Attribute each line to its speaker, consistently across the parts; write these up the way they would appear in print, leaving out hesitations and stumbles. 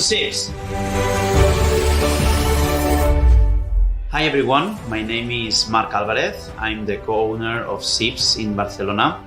Speaker 1: to SIPs. Hi everyone, my name is Marc Alvarez. I'm the co-owner of SIPs in Barcelona.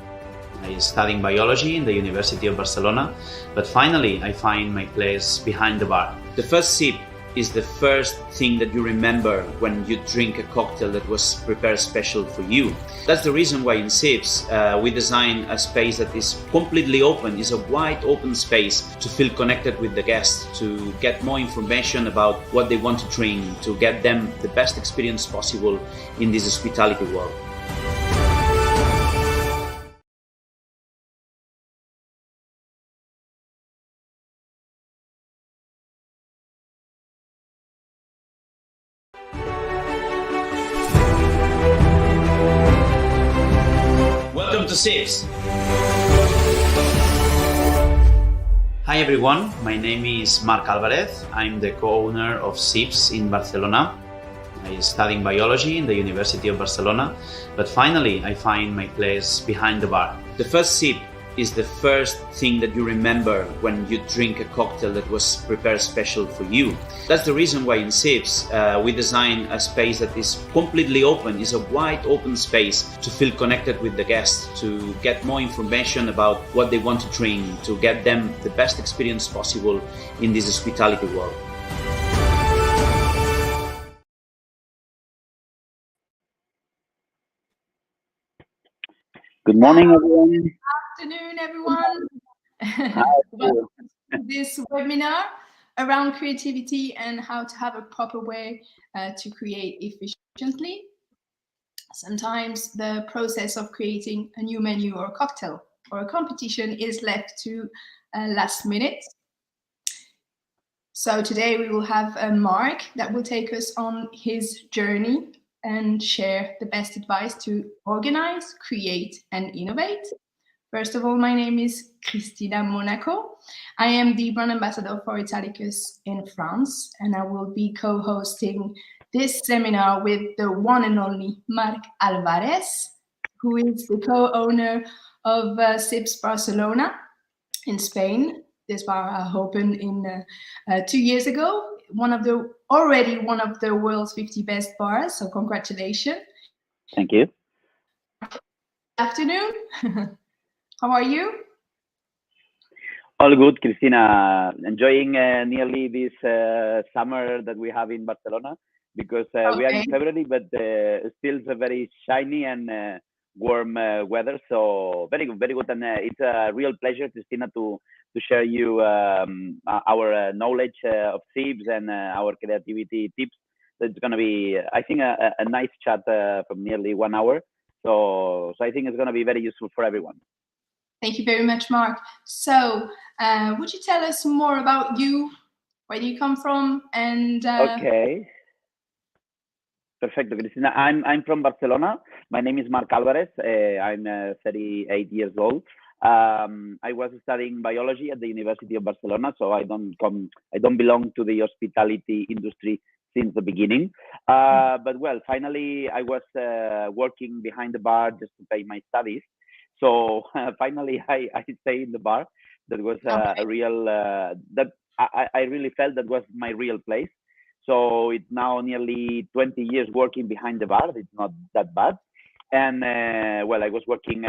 Speaker 1: I studied biology in the University of Barcelona, but finally I find my place behind the bar. The first sip is the first thing that you remember when you drink a cocktail that was prepared special for you. That's the reason why in SIPs we design a space that is completely open, is a wide open space to feel connected with the guests, to get more information about what they want to drink, to get them the best experience possible in this hospitality world. Welcome to SIPs. Hi everyone, my name is Marc Alvarez. I'm the co-owner of SIPs in Barcelona. I studied biology in the University of Barcelona, but finally I find my place behind the bar. The first sip is the first thing that you remember when you drink a cocktail that was prepared special for you. That's the reason why in SIPs we design a space that is completely open, is a wide open space to feel connected with the guests, to get more information about what they want to drink, to get them the best experience possible in this hospitality world.
Speaker 2: Good morning, everyone.
Speaker 3: Good afternoon, everyone. Welcome to this webinar around creativity and how to have a proper way to create efficiently. Sometimes the process of creating a new menu or a cocktail or a competition is left to last minute. So today we will have Marc that will take us on his journey and share the best advice to organize, create, and innovate. First of all, my name is Cristina Monaco. I am the brand ambassador for Italicus in France, and I will be co-hosting this seminar with the one and only Marc Alvarez, who is the co-owner of SIPs Barcelona in Spain. This bar opened in 2 years ago. Already one of the world's 50 best bars, so congratulations.
Speaker 2: Thank you.
Speaker 3: Good afternoon. How are you?
Speaker 2: All good, Cristina. Enjoying nearly this summer that we have in Barcelona, because we are in February, but still it's a very shiny and warm weather. So very good, very good. And it's a real pleasure, Cristina, to share you our knowledge of SIPs and our creativity tips. It's going to be, I think, a nice chat from nearly 1 hour. So I think it's going to be very useful for everyone.
Speaker 3: Thank you very much, Marc. So would you tell us more about you, where do you come from? And
Speaker 2: Okay. Perfecto, Cristina. I'm from Barcelona. My name is Marc Alvarez. I'm 38 years old. I was studying biology at the University of Barcelona, so I don't belong to the hospitality industry since the beginning. But well, finally I was working behind the bar just to pay my studies. So finally I stayed in the bar. That was a real that I really felt that was my real place. So it's now nearly 20 years working behind the bar. It's not that bad. And well, I was working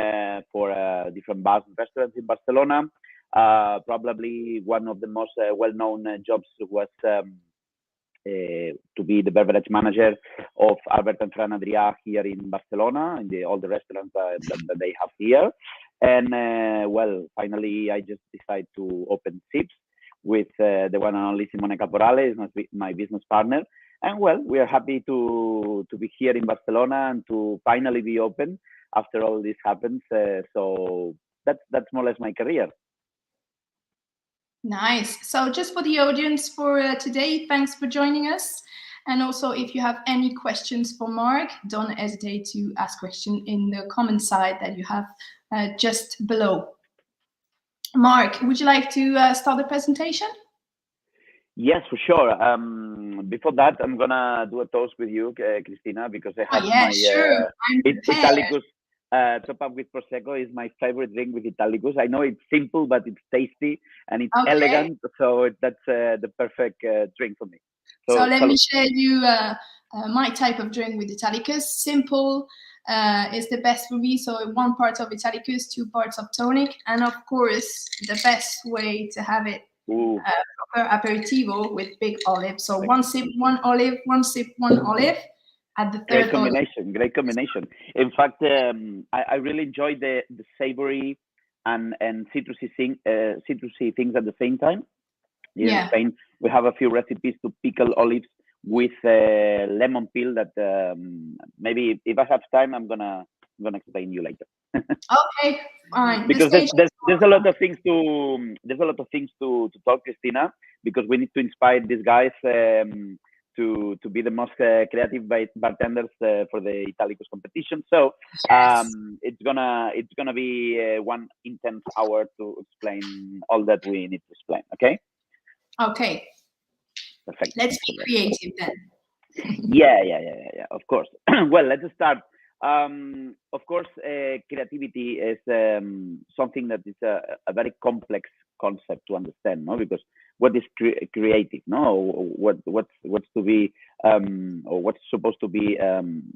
Speaker 2: for different bars and restaurants in Barcelona. Probably one of the most well-known jobs was to be the beverage manager of Albert and Fran Adrià here in Barcelona, in all the restaurants that they have here. And well, finally, I just decided to open SIPs with the one and only Simone Caporale, my business partner. And well, we are happy to be here in Barcelona and to finally be open after all this happens. So that's more or less my career.
Speaker 3: Nice. So just for the audience for today, thanks for joining us. And also, if you have any questions for Marc, don't hesitate to ask questions in the comment side that you have just below. Marc, would you like to start the presentation?
Speaker 2: Yes, for sure. Before that, I'm gonna do a toast with you, Cristina, because I have
Speaker 3: sure.
Speaker 2: Italicus top up with prosecco is my favorite drink with Italicus. I know it's simple, but it's tasty and it's
Speaker 3: Okay.
Speaker 2: elegant. So that's the perfect drink for me.
Speaker 3: So let
Speaker 2: salud.
Speaker 3: me share you my type of drink with Italicus. Simple is the best for me. So 1 part of Italicus, 2 parts of tonic, and of course the best way to have it proper aperitivo with big olive. So 1 sip, 1 olive, 1 sip, 1 olive. At the third
Speaker 2: Great combination. In fact, I really enjoy the savory and citrusy things at the same time. Here in Spain, we have a few recipes to pickle olives with lemon peel that maybe if I have time, I'm gonna explain you later.
Speaker 3: Okay, fine.
Speaker 2: Because there's a lot of things to talk, Christina, because we need to inspire these guys to be the most creative bartenders for the Italicus competition. So it's gonna be 1 intense hour to explain all that we need to explain. Okay.
Speaker 3: Okay.
Speaker 2: Perfect.
Speaker 3: Let's be creative then.
Speaker 2: Yeah. Of course. Well, let's start. Of course, creativity is something that is a very complex concept to understand, no? Because what is creative, no? What's to be or what's supposed to be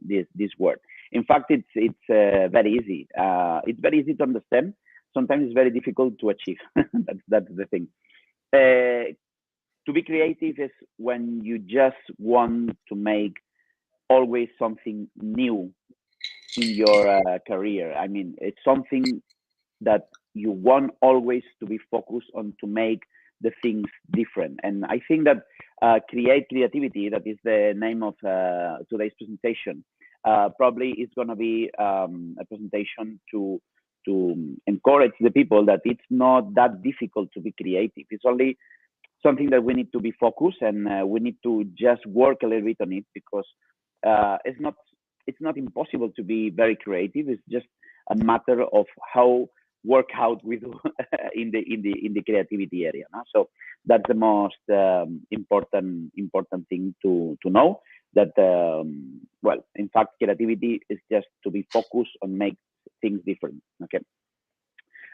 Speaker 2: this word? In fact, it's very easy. It's very easy to understand. Sometimes it's very difficult to achieve. That's the thing. To be creative is when you just want to make always something new in your career. I mean, it's something that you want always to be focused on to make the things different. And I think that creativity, that is the name of today's presentation, probably is going to be a presentation to encourage the people that it's not that difficult to be creative. It's only something that we need to be focused, and we need to just work a little bit on it, because it's not impossible to be very creative. It's just a matter of how work out we do in the creativity area. No? So that's the most important thing to know. That well, in fact, creativity is just to be focused on make things different. Okay,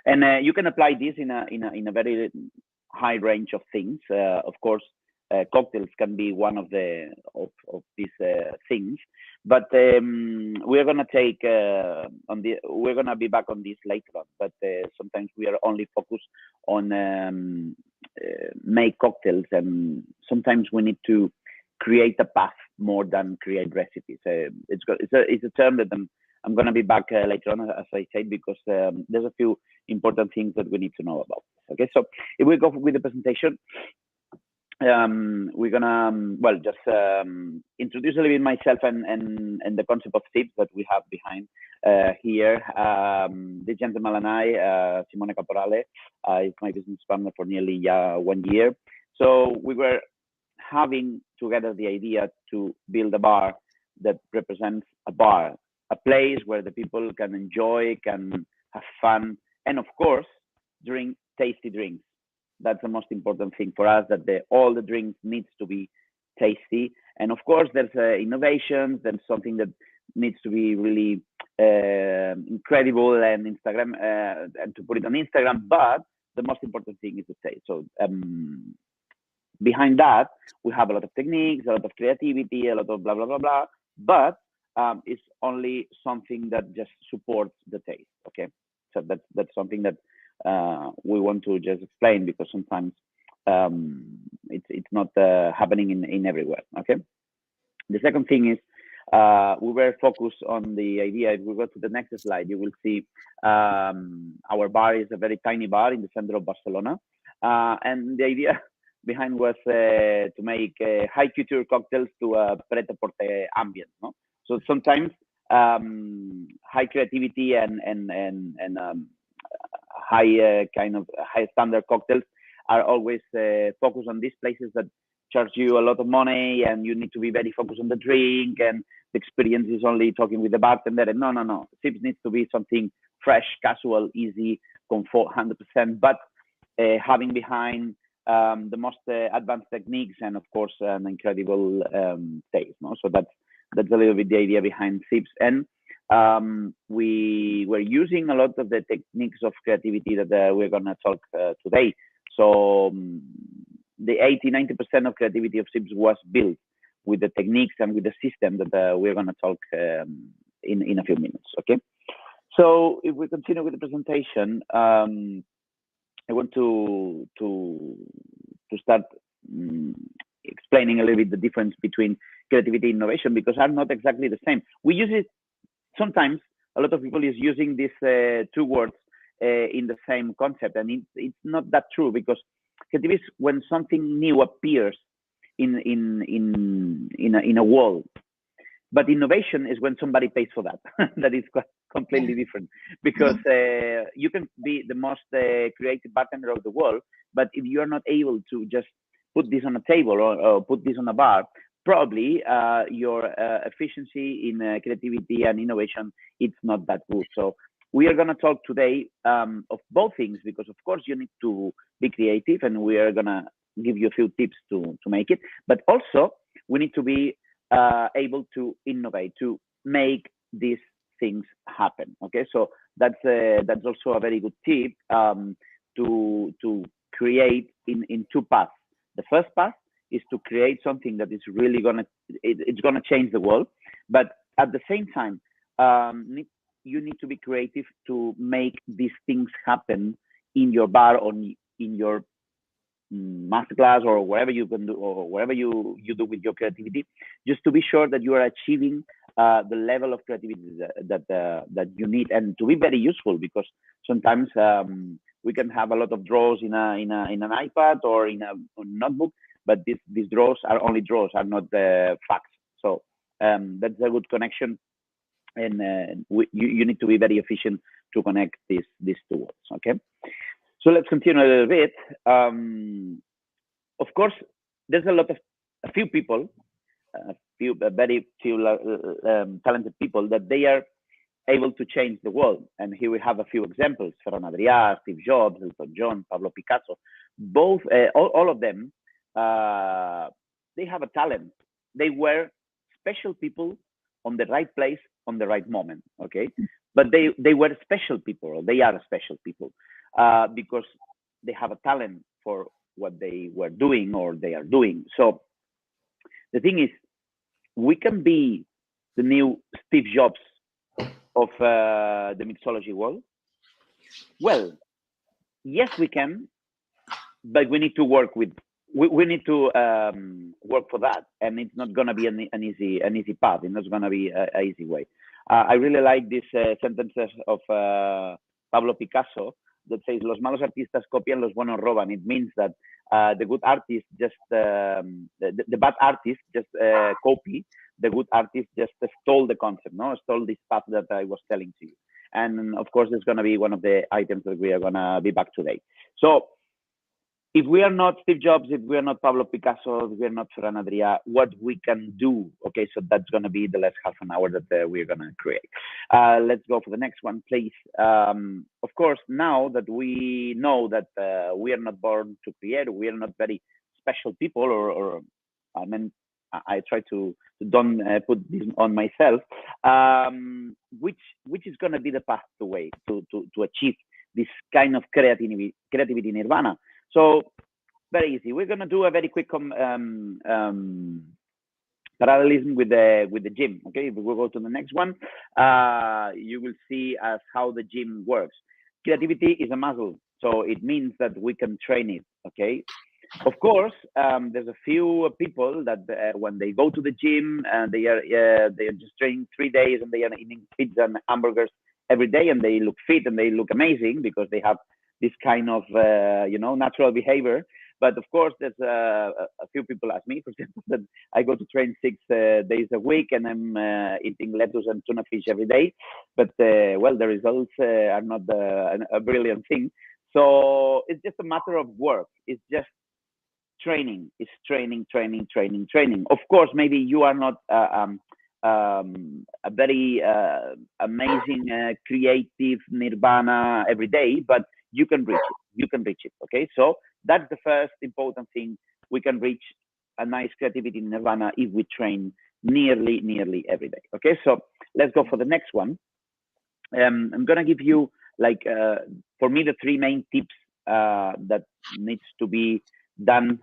Speaker 2: and you can apply this in a very high range of things. Of course, cocktails can be one of these things, but we're gonna take we're gonna be back on this later on. But sometimes we are only focused on make cocktails, and sometimes we need to create a path more than create recipes. It's a term that I'm gonna be back later on, as I said, because there's a few important things that we need to know about. Okay, so if we go with the presentation, we're gonna just introduce a little bit myself and the concept of SIPs that we have behind here. The gentleman and I, Simone Caporale, is my business partner for nearly 1 year. So we were having together the idea to build a bar that represents a bar, a place where the people can enjoy, can have fun, and of course, drink tasty drinks. That's the most important thing for us, that all the drinks needs to be tasty. And of course, there's innovations, there's something that needs to be really incredible and Instagram, and to put it on Instagram, but the most important thing is the taste. So behind that, we have a lot of techniques, a lot of creativity, a lot of blah, blah, blah, blah, but it's only something that just supports the taste, okay? So that's something that we want to just explain, because sometimes it's not happening in everywhere, okay? The second thing is we were focused on the idea. If we go to the next slide, you will see our bar is a very tiny bar in the center of Barcelona, and the idea behind was to make high couture cocktails to a pret-a-porter ambient, no? So sometimes high creativity and high kind of high standard cocktails are always focused on these places that charge you a lot of money, and you need to be very focused on the drink, and the experience is only talking with the bartender. And no. Sips needs to be something fresh, casual, easy, comfort, 100%, but having behind the most advanced techniques, and of course an incredible taste. No? So that's a little bit the idea behind Sips. And We were using a lot of the techniques of creativity that we're going to talk today. So the 80-90% of creativity of SIPs was built with the techniques and with the system that we're going to talk in a few minutes. Okay. So if we continue with the presentation, I want to start explaining a little bit the difference between creativity and innovation, because are not exactly the same. We use it sometimes. A lot of people is using these two words in the same concept, and it's not that true, because creativity is when something new appears in a world. But innovation is when somebody pays for that. That is quite completely different, because you can be the most creative bartender of the world, but if you are not able to just put this on a table or put this on a bar, probably your efficiency in creativity and innovation, it's not that good. So we are going to talk today of both things, because of course you need to be creative, and we are going to give you a few tips to make it, but also we need to be able to innovate, to make these things happen. Okay, so that's also a very good tip to create in two paths. The first path is to create something that is really gonna change the world, but at the same time, you need to be creative to make these things happen in your bar or in your masterclass or wherever you can do, or wherever you do with your creativity, just to be sure that you are achieving the level of creativity that you need, and to be very useful, because sometimes we can have a lot of draws in an iPad or in a notebook, but these draws are only draws, are not facts. So that's a good connection, and you need to be very efficient to connect these two words. Okay. So let's continue a little bit. Of course, there's a few people, very few talented people that they are able to change the world. And here we have a few examples: Ferran Adrià, Steve Jobs, Elton John, Pablo Picasso. Both, all of them, they have a talent. They were special people on the right place, on the right moment. Okay, but they were special people, or they are special people. Because they have a talent for what they were doing or they are doing. So the thing is, we can be the new Steve Jobs of the mixology world. Well, yes, we can, but we need to work with. We need to work for that, and it's not going to be an easy path. It's not going to be an easy way. I really like these sentences of Pablo Picasso that says, "Los malos artistas copian, los buenos roban." It means that the good artists just the bad artists just copy. The good artists just stole the concept, stole this path that I was telling to you. And of course, it's going to be one of the items that we are going to be back today. So if we are not Steve Jobs, if we are not Pablo Picasso, if we are not Ferran Adrià, what we can do? Okay, so that's going to be the last half an hour that we're going to create. Let's go for the next one, please. Of course, now that we know that we are not born to create, we are not very special people, or I mean, I try to don't put this on myself. Which is going to be the path to achieve this kind of creativity nirvana? So very easy. We're going to do a very quick parallelism with the gym. Okay, if we go to the next one, you will see as how the gym works. Creativity is a muscle, so it means that we can train it. Okay. Of course, there's a few people that when they go to the gym and they are just training 3 days and they are eating pizza and hamburgers every day, and they look fit and they look amazing because they have this kind of natural behavior. But of course, there's a few people like me, for example, that I go to train 6 days a week and I'm eating lettuce and tuna fish every day. But well, the results are not a brilliant thing. So it's just a matter of work. It's just training. It's training. Of course, maybe you are not a very amazing creative nirvana every day, but you can reach it. Okay, so that's the first important thing. We can reach a nice creativity nirvana if we train nearly every day. Okay, so let's go for the next one. I'm gonna give you like for me the three main tips that needs to be done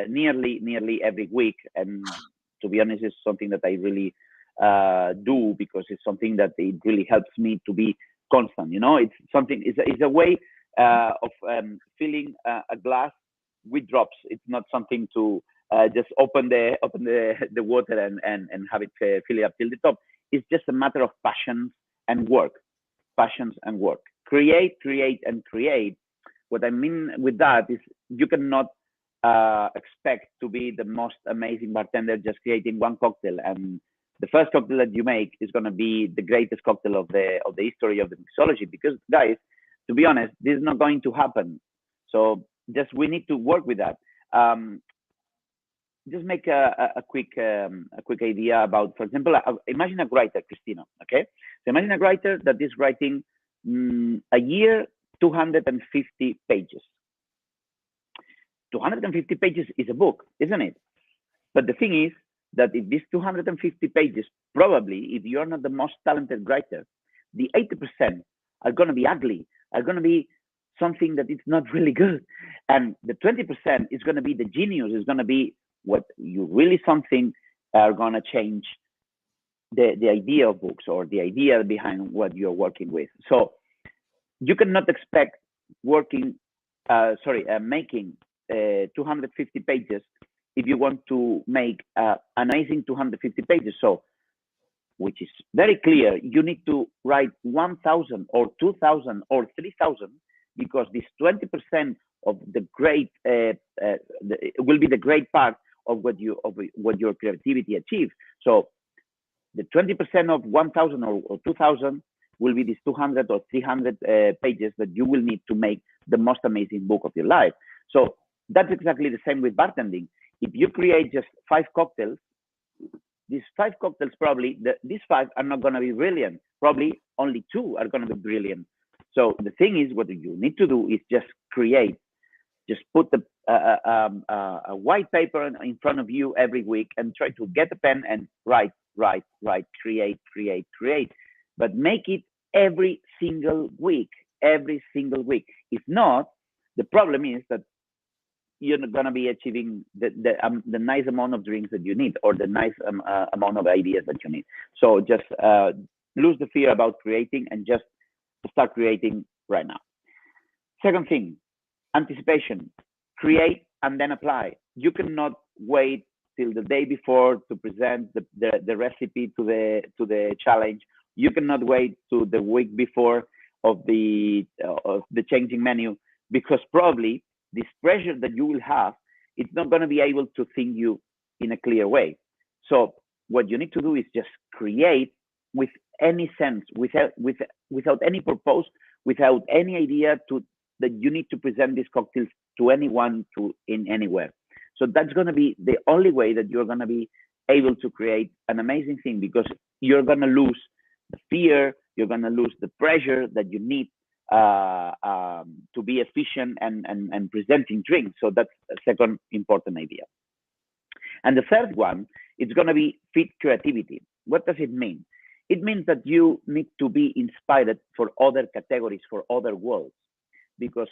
Speaker 2: nearly every week, and to be honest, it's something that I really do because it's something that it really helps me to be constant. You know, it's something. It's a way of filling a glass with drops. It's not something to just open the water and have it fill it up till the top. It's just a matter of passions and work. Passions and work. Create, and create. What I mean with that is you cannot expect to be the most amazing bartender just creating one cocktail, and the first cocktail that you make is going to be the greatest cocktail of the history of the mixology. Because guys, to be honest, this is not going to happen. So just we need to work with that. Just make a quick idea about, for example, imagine a writer, Christina. Okay, so imagine a writer that is writing a year 250 pages. 250 pages is a book, isn't it? But the thing is that if these 250 pages, probably if you're not the most talented writer, the 80% are going to be ugly, are going to be something that is not really good, and the 20% is going to be the genius, is going to be what you really something are going to change the idea of books or the idea behind what you're working with. So you cannot expect making 250 pages if you want to make an amazing 250 pages. So, which is very clear, you need to write 1,000 or 2,000 or 3,000, because this 20% of the great will be the great part of what your creativity achieves. So the 20% of 1,000 or 2,000 will be these 200 or 300 pages that you will need to make the most amazing book of your life. So that's exactly the same with bartending. If you create just 5 cocktails, these 5 cocktails probably, these 5 are not going to be brilliant. Probably only 2 are going to be brilliant. So the thing is, what you need to do is just create. Just put a white paper in front of you every week and try to get a pen and write, create. But make it every single week. If not, the problem is that you're not going to be achieving the nice amount of drinks that you need, or the nice amount of ideas that you need. So just lose the fear about creating and just start creating right now. Second thing, anticipation. Create and then apply. You cannot wait till the day before to present the recipe to the challenge. You cannot wait to the week before of the changing menu, because probably this pressure that you will have, it's not going to be able to think you in a clear way. So what you need to do is just create with any sense, without any purpose, without any idea that you need to present these cocktails to anyone in anywhere. So that's going to be the only way that you're going to be able to create an amazing thing, because you're going to lose the fear, you're going to lose the pressure that you need to be efficient and presenting drinks. So that's a second important idea. And the third one, it's going to be fit creativity. What does it mean? It means that you need to be inspired for other categories, for other worlds. Because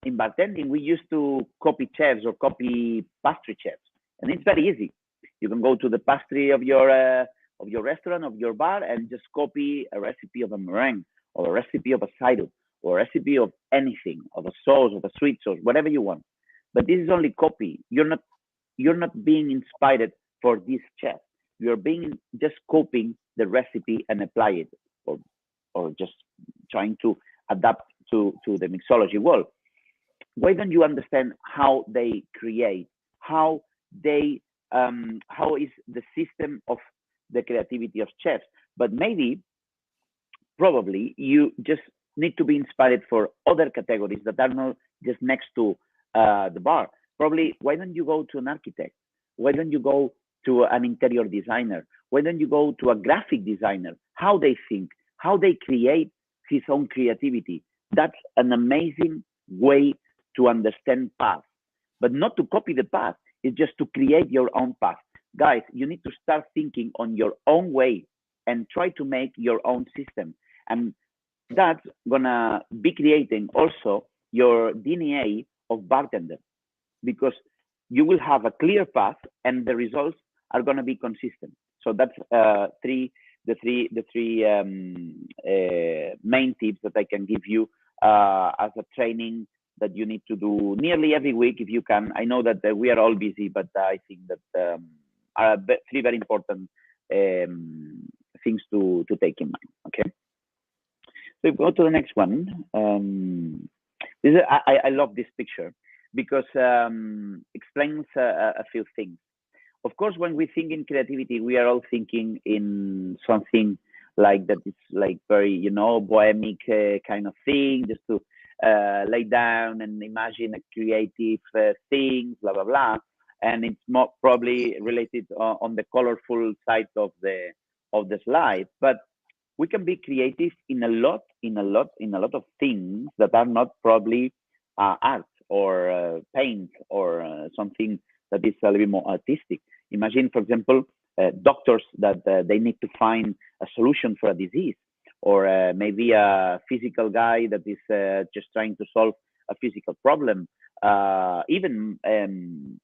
Speaker 2: in bartending, we used to copy chefs or copy pastry chefs, and it's very easy. You can go to the pastry of your restaurant, of your bar, and just copy a recipe of a meringue, or a recipe of a cider, or a recipe of anything, of a sauce, of a sweet sauce, whatever you want. But this is only copy. You're not being inspired for this chef. You're being just copying the recipe and apply it, or just trying to adapt to the mixology world. Why don't you understand how they create, how is the system of the creativity of chefs? But probably you just need to be inspired for other categories that are not just next to the bar. Probably, why don't you go to an architect? Why don't you go to an interior designer? Why don't you go to a graphic designer? How they think, how they create his own creativity. That's an amazing way to understand path, but not to copy the path. It's just to create your own path. Guys, you need to start thinking on your own way and try to make your own system. And that's gonna be creating also your DNA of bartender, because you will have a clear path and the results are gonna be consistent. So that's the three main tips that I can give you as a training that you need to do nearly every week if you can. I know that we are all busy, but I think that are three very important things to take in mind. Okay. So go to the next one. This is, I love this picture because explains a few things. Of course, when we think in creativity, we are all thinking in something like that. It's like very, you know, bohemic kind of thing, just to lay down and imagine a creative thing, blah blah blah. And it's more probably related on the colorful side of the slide, but we can be creative in a lot of things that are not probably art or paint or something that is a little bit more artistic. Imagine, for example, doctors that they need to find a solution for a disease, or maybe a physical guy that is just trying to solve a physical problem. Even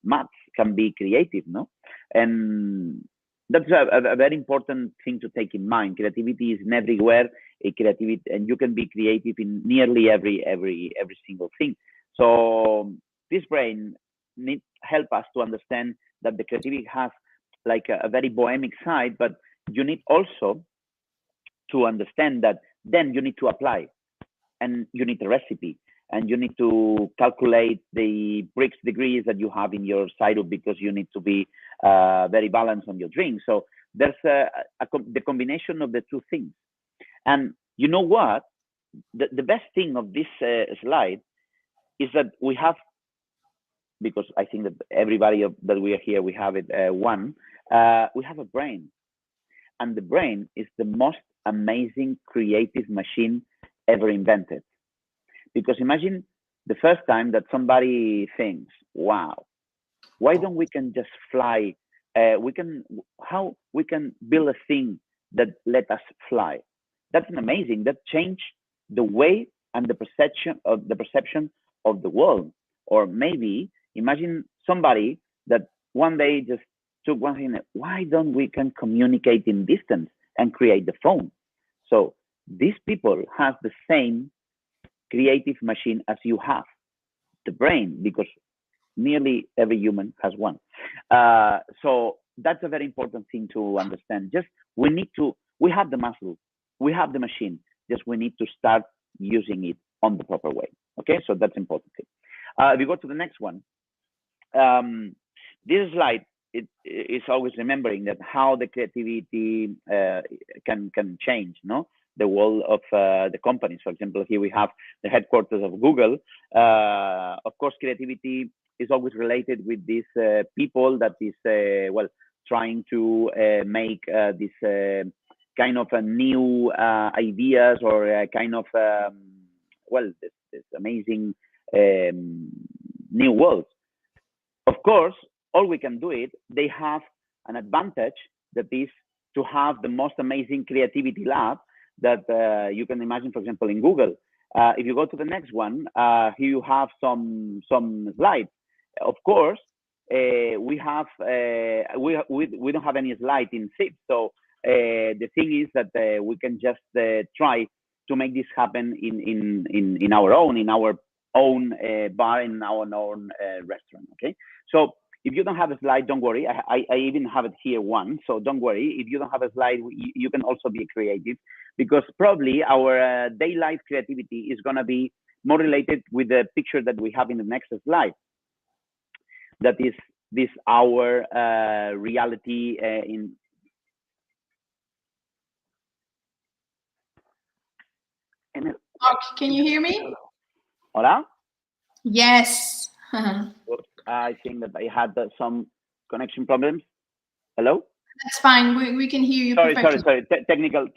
Speaker 2: maths can be creative, no? And that's a very important thing to take in mind. Creativity is everywhere. Creativity, and you can be creative in nearly every single thing. So this brain need help us to understand that the creativity has like a very bohemic side, but you need also to understand that then you need to apply, and you need a recipe, and you need to calculate the Brix degrees that you have in your syrup, because you need to be very balanced on your drink. So there's the combination of the two things. And you know what? The best thing of this slide is that we have, because I think that everybody that we are here, we have it we have a brain. And the brain is the most amazing creative machine ever invented. Because imagine the first time that somebody thinks, wow, why don't we can just fly? How we can build a thing that let us fly? That's an amazing, that changed the way and the perception of the world. Or maybe imagine somebody that one day just took one thing, why don't we can communicate in distance and create the phone? So these people have the same creative machine as you have, the brain, because nearly every human has one. So that's a very important thing to understand. Just we have the muscle, we have the machine, just we need to start using it on the proper way. Okay, so that's important thing. If you go to the next one, this slide, it is always remembering that how the creativity can change, no? The world of the companies. For example, here we have the headquarters of Google. Of course, creativity is always related with these people that is, well, trying to make this kind of a new ideas, or a kind of, well, this amazing new worlds. Of course, all we can do it, they have an advantage, that is to have the most amazing creativity lab that you can imagine, for example, in Google. If you go to the next one, here you have some slides. Of course, we don't have any slide in SIPs. So the thing is that we can just try to make this happen in our own bar, in our own restaurant. Okay, so if you don't have a slide, don't worry. I even have it here one, so don't worry. If you don't have a slide, you can also be creative, because probably our day life creativity is going to be more related with the picture that we have in the next slide. That is this our reality in.
Speaker 3: Marc, can you hear me?
Speaker 2: Hola?
Speaker 3: Yes.
Speaker 2: I think that I had some connection problems. Hello?
Speaker 3: That's fine. We can hear you perfectly.
Speaker 2: Sorry.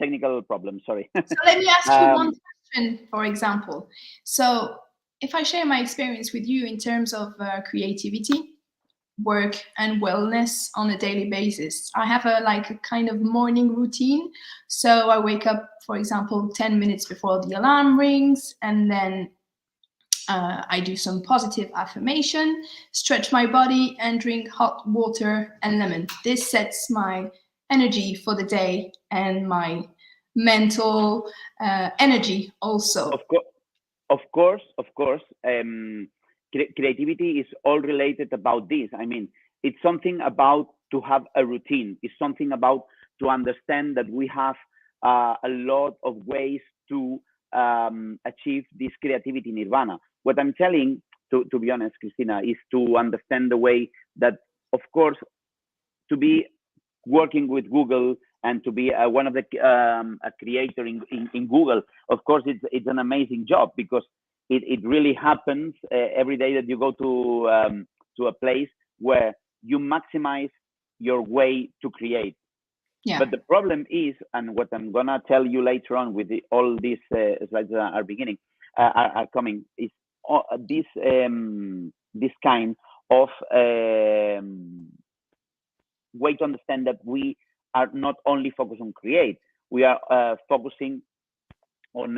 Speaker 2: Technical problem. Sorry.
Speaker 3: So let me ask you one question, for example. So if I share my experience with you in terms of creativity, work and wellness on a daily basis. I have a kind of morning routine. So I wake up, for example, 10 minutes before the alarm rings, and then I do some positive affirmation, stretch my body, and drink hot water and lemon. This sets my energy for the day and my mental energy also.
Speaker 2: Of course. Creativity is all related about this. I mean, it's something about to have a routine. It's something about to understand that we have a lot of ways to achieve this creativity nirvana. What I'm telling, to be honest, Christina, is to understand the way that, of course, to be working with Google and to be one of the a creator in Google, of course, it's an amazing job, because it really happens every day that you go to a place where you maximize your way to create.
Speaker 3: Yeah.
Speaker 2: But the problem is, and what I'm gonna tell you later on with all these slides that are coming, is this kind of way to understand that we are not only focused on create, we are focusing on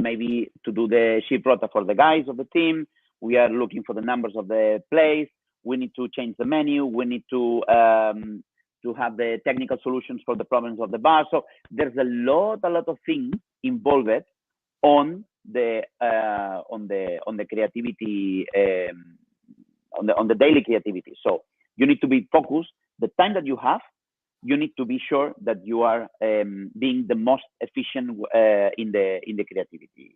Speaker 2: maybe to do the ship rota for the guys of the team. We are looking for the numbers of the plays. We need to change the menu. We need to have the technical solutions for the problems of the bar. So there's a lot of things involved on the creativity, on the daily creativity. So you need to be focused. The time that you have, you need to be sure that you are being the most efficient in the creativity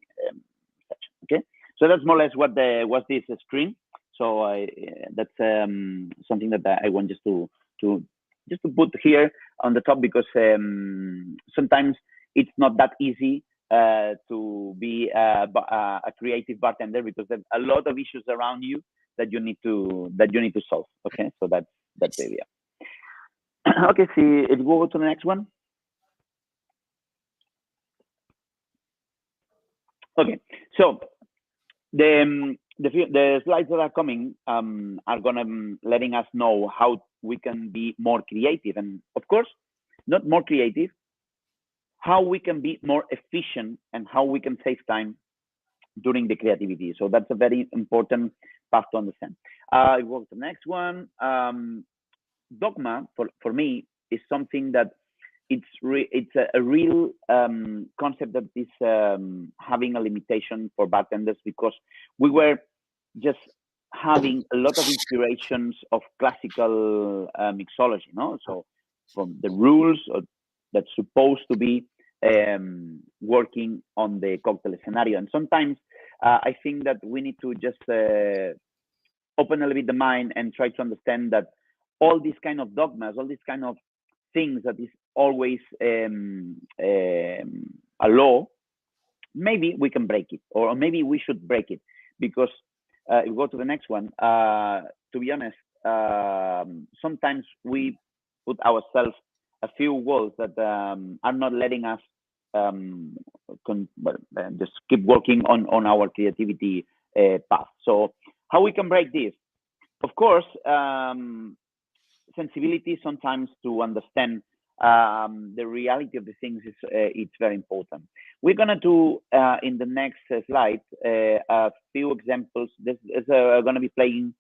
Speaker 2: section. Okay, so that's more or less what this screen. So that's something that I want just to put here on the top, because sometimes it's not that easy to be a creative bartender, because there's a lot of issues around you that you need to solve. Okay, so that's the area. Okay, see if we go to the next one. Okay, so the slides that are coming are gonna letting us know how we can be more creative, and of course, not more creative, how we can be more efficient and how we can save time during the creativity. So that's a very important path to understand. I go to the next one. Dogma for me is something that it's a real concept that is having a limitation for bartenders, because we were just having a lot of inspirations of classical mixology, no? So from the rules that's supposed to be working on the cocktail scenario, and sometimes I think that we need to just open a little bit the mind and try to understand that all these kind of dogmas, all these kind of things that is always a law, maybe we can break it, or maybe we should break it, because if we go to the next one, to be honest, sometimes we put ourselves a few walls that are not letting us just keep working on our creativity path. So how we can break this? Of course, sensibility sometimes to understand the reality of the things is it's very important. We're gonna do in the next slide a few examples. This is gonna be playing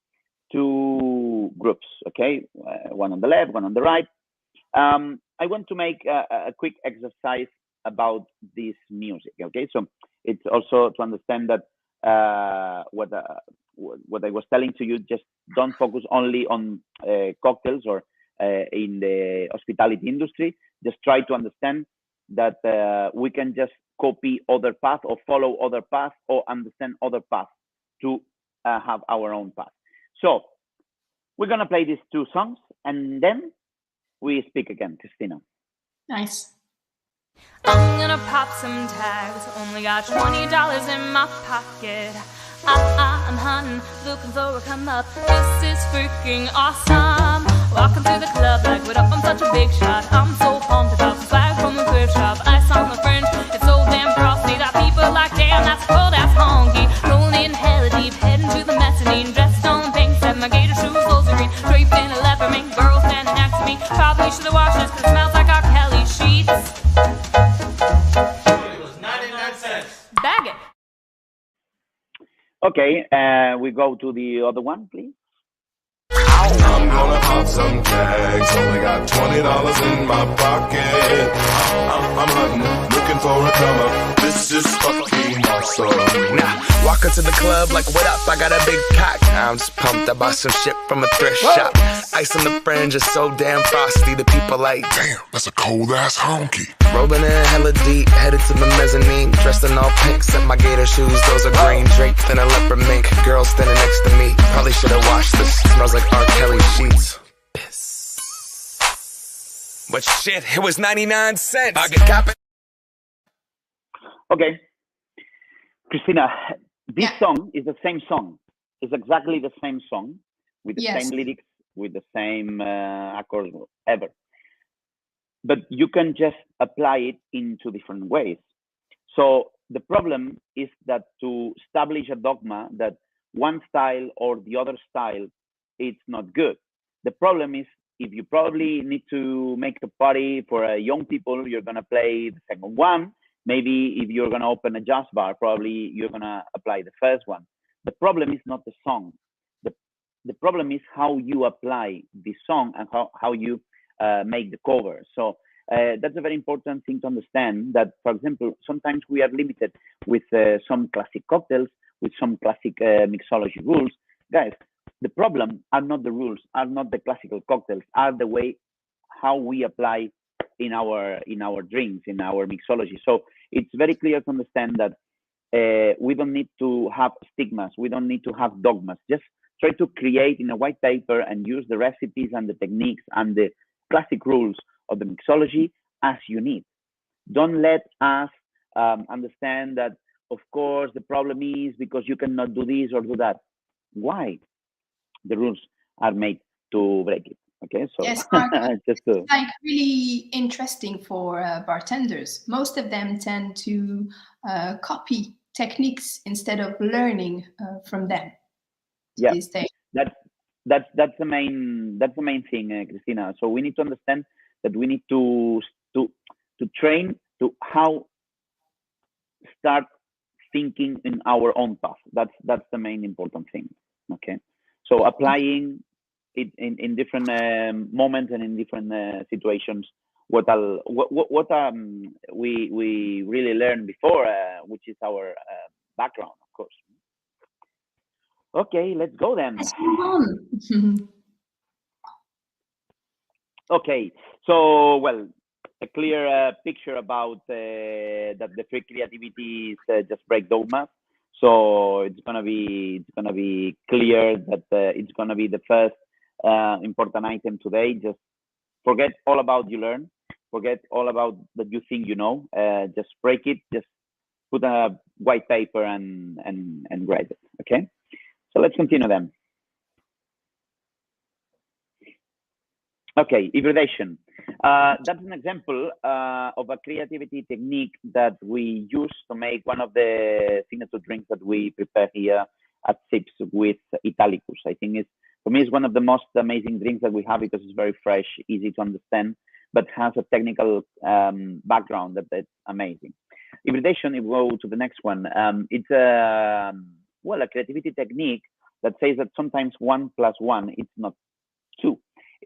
Speaker 2: two groups, okay? One on the left, one on the right. I want to make a quick exercise about this music, okay? So it's also to understand that what I was telling to you, just don't focus only on cocktails or in the hospitality industry. Just try to understand that we can just copy other paths or follow other paths or understand other paths to have our own path. So we're gonna play these two songs and then we speak again, Christina.
Speaker 3: Nice.
Speaker 4: I'm gonna pop some tags, only got $20 in my pocket. I'm hunting, looking for a come up. This is freaking awesome. Walking through the club like, what up, I'm such a big shot. I'm so pumped about the swag from the thrift shop. Ice on the fringe, it's so damn frosty that people like, damn, that's cold, that's honky. Rolling hella deep, heading to the mezzanine. Dressed on pink, set my gator shoes, those are green. washes 'cause it smells like R. Kelly sheets.
Speaker 5: It was 99 cents.
Speaker 4: Bag it.
Speaker 2: Okay, we go to the other one, please.
Speaker 6: I'm gonna pop some tags. Only got $20 in my pocket. I'm hunting, looking for a come up. This is fucking awesome.
Speaker 7: Now, walk into the club like, what up? I got a big cock. I'm just pumped. I bought some shit from a thrift shop. Ice on the fringe is so damn frosty. The people like,
Speaker 6: Damn, that's a cold ass honky.
Speaker 7: rolling in hella deep, headed to the mezzanine. Dressed in all pink, set my gator shoes. Those are green, draped in a leopard mink. Girl standing next to me. Probably should have washed this. Smells like R. Kelly sheets. Piss. But shit, it was 99 cents. I get copy.
Speaker 2: Okay, Christina, this
Speaker 3: Yeah.
Speaker 2: song is the same song. It's exactly the same song with the
Speaker 3: Yes.
Speaker 2: same lyrics, with the same accords ever. But you can just apply it in two different ways. So the problem is that to establish a dogma that one style or the other style, it's not good. The problem is if you probably need to make a party for young people, you're gonna play the second one. Maybe if you're gonna open a jazz bar, probably you're gonna apply the first one. The problem is not the song. The problem is how you apply the song and how you make the cover. So that's a very important thing to understand that, for example, sometimes we are limited with some classic cocktails, with some classic mixology rules. Guys, the problem are not the rules, are not the classical cocktails, are the way how we apply in our drinks, in our mixology. So it's very clear to understand that we don't need to have stigmas, we don't need to have dogmas. Just try to create in a white paper and use the recipes and the techniques and the classic rules of the mixology as you need. Don't let us understand that, of course, the problem is because you cannot do this or do that. Why? The rules are made to break it. Okay, so
Speaker 3: Yes, Marc,
Speaker 2: just to
Speaker 3: it's like really interesting for bartenders. Most of them tend to copy techniques instead of learning from them.
Speaker 2: yeah,
Speaker 3: These days.
Speaker 2: that's the main thing, Christina. So we need to understand that we need to train to how start thinking in our own path. That's the main important thing. Okay, so applying it in different moments and in different situations. What we really learned before, which is our background, of course. Okay, let's go then.
Speaker 3: Let's move on.
Speaker 2: Okay, so well, a clear picture about that the free creativity is just break dogma. So it's gonna be clear that it's gonna be the first important item today. Just forget all about you learn, forget all about that you think you know. Just break it. Just put a white paper and write it. Okay. So let's continue then. Okay, hybridation. That's an example of a creativity technique that we use to make one of the signature drinks that we prepare here at SIPs with Italicus. I think for me, it's one of the most amazing drinks that we have because it's very fresh, easy to understand, but has a technical background that's amazing. Hybridation, if we go to the next one, it's a creativity technique that says that sometimes 1 + 1 it's not 2.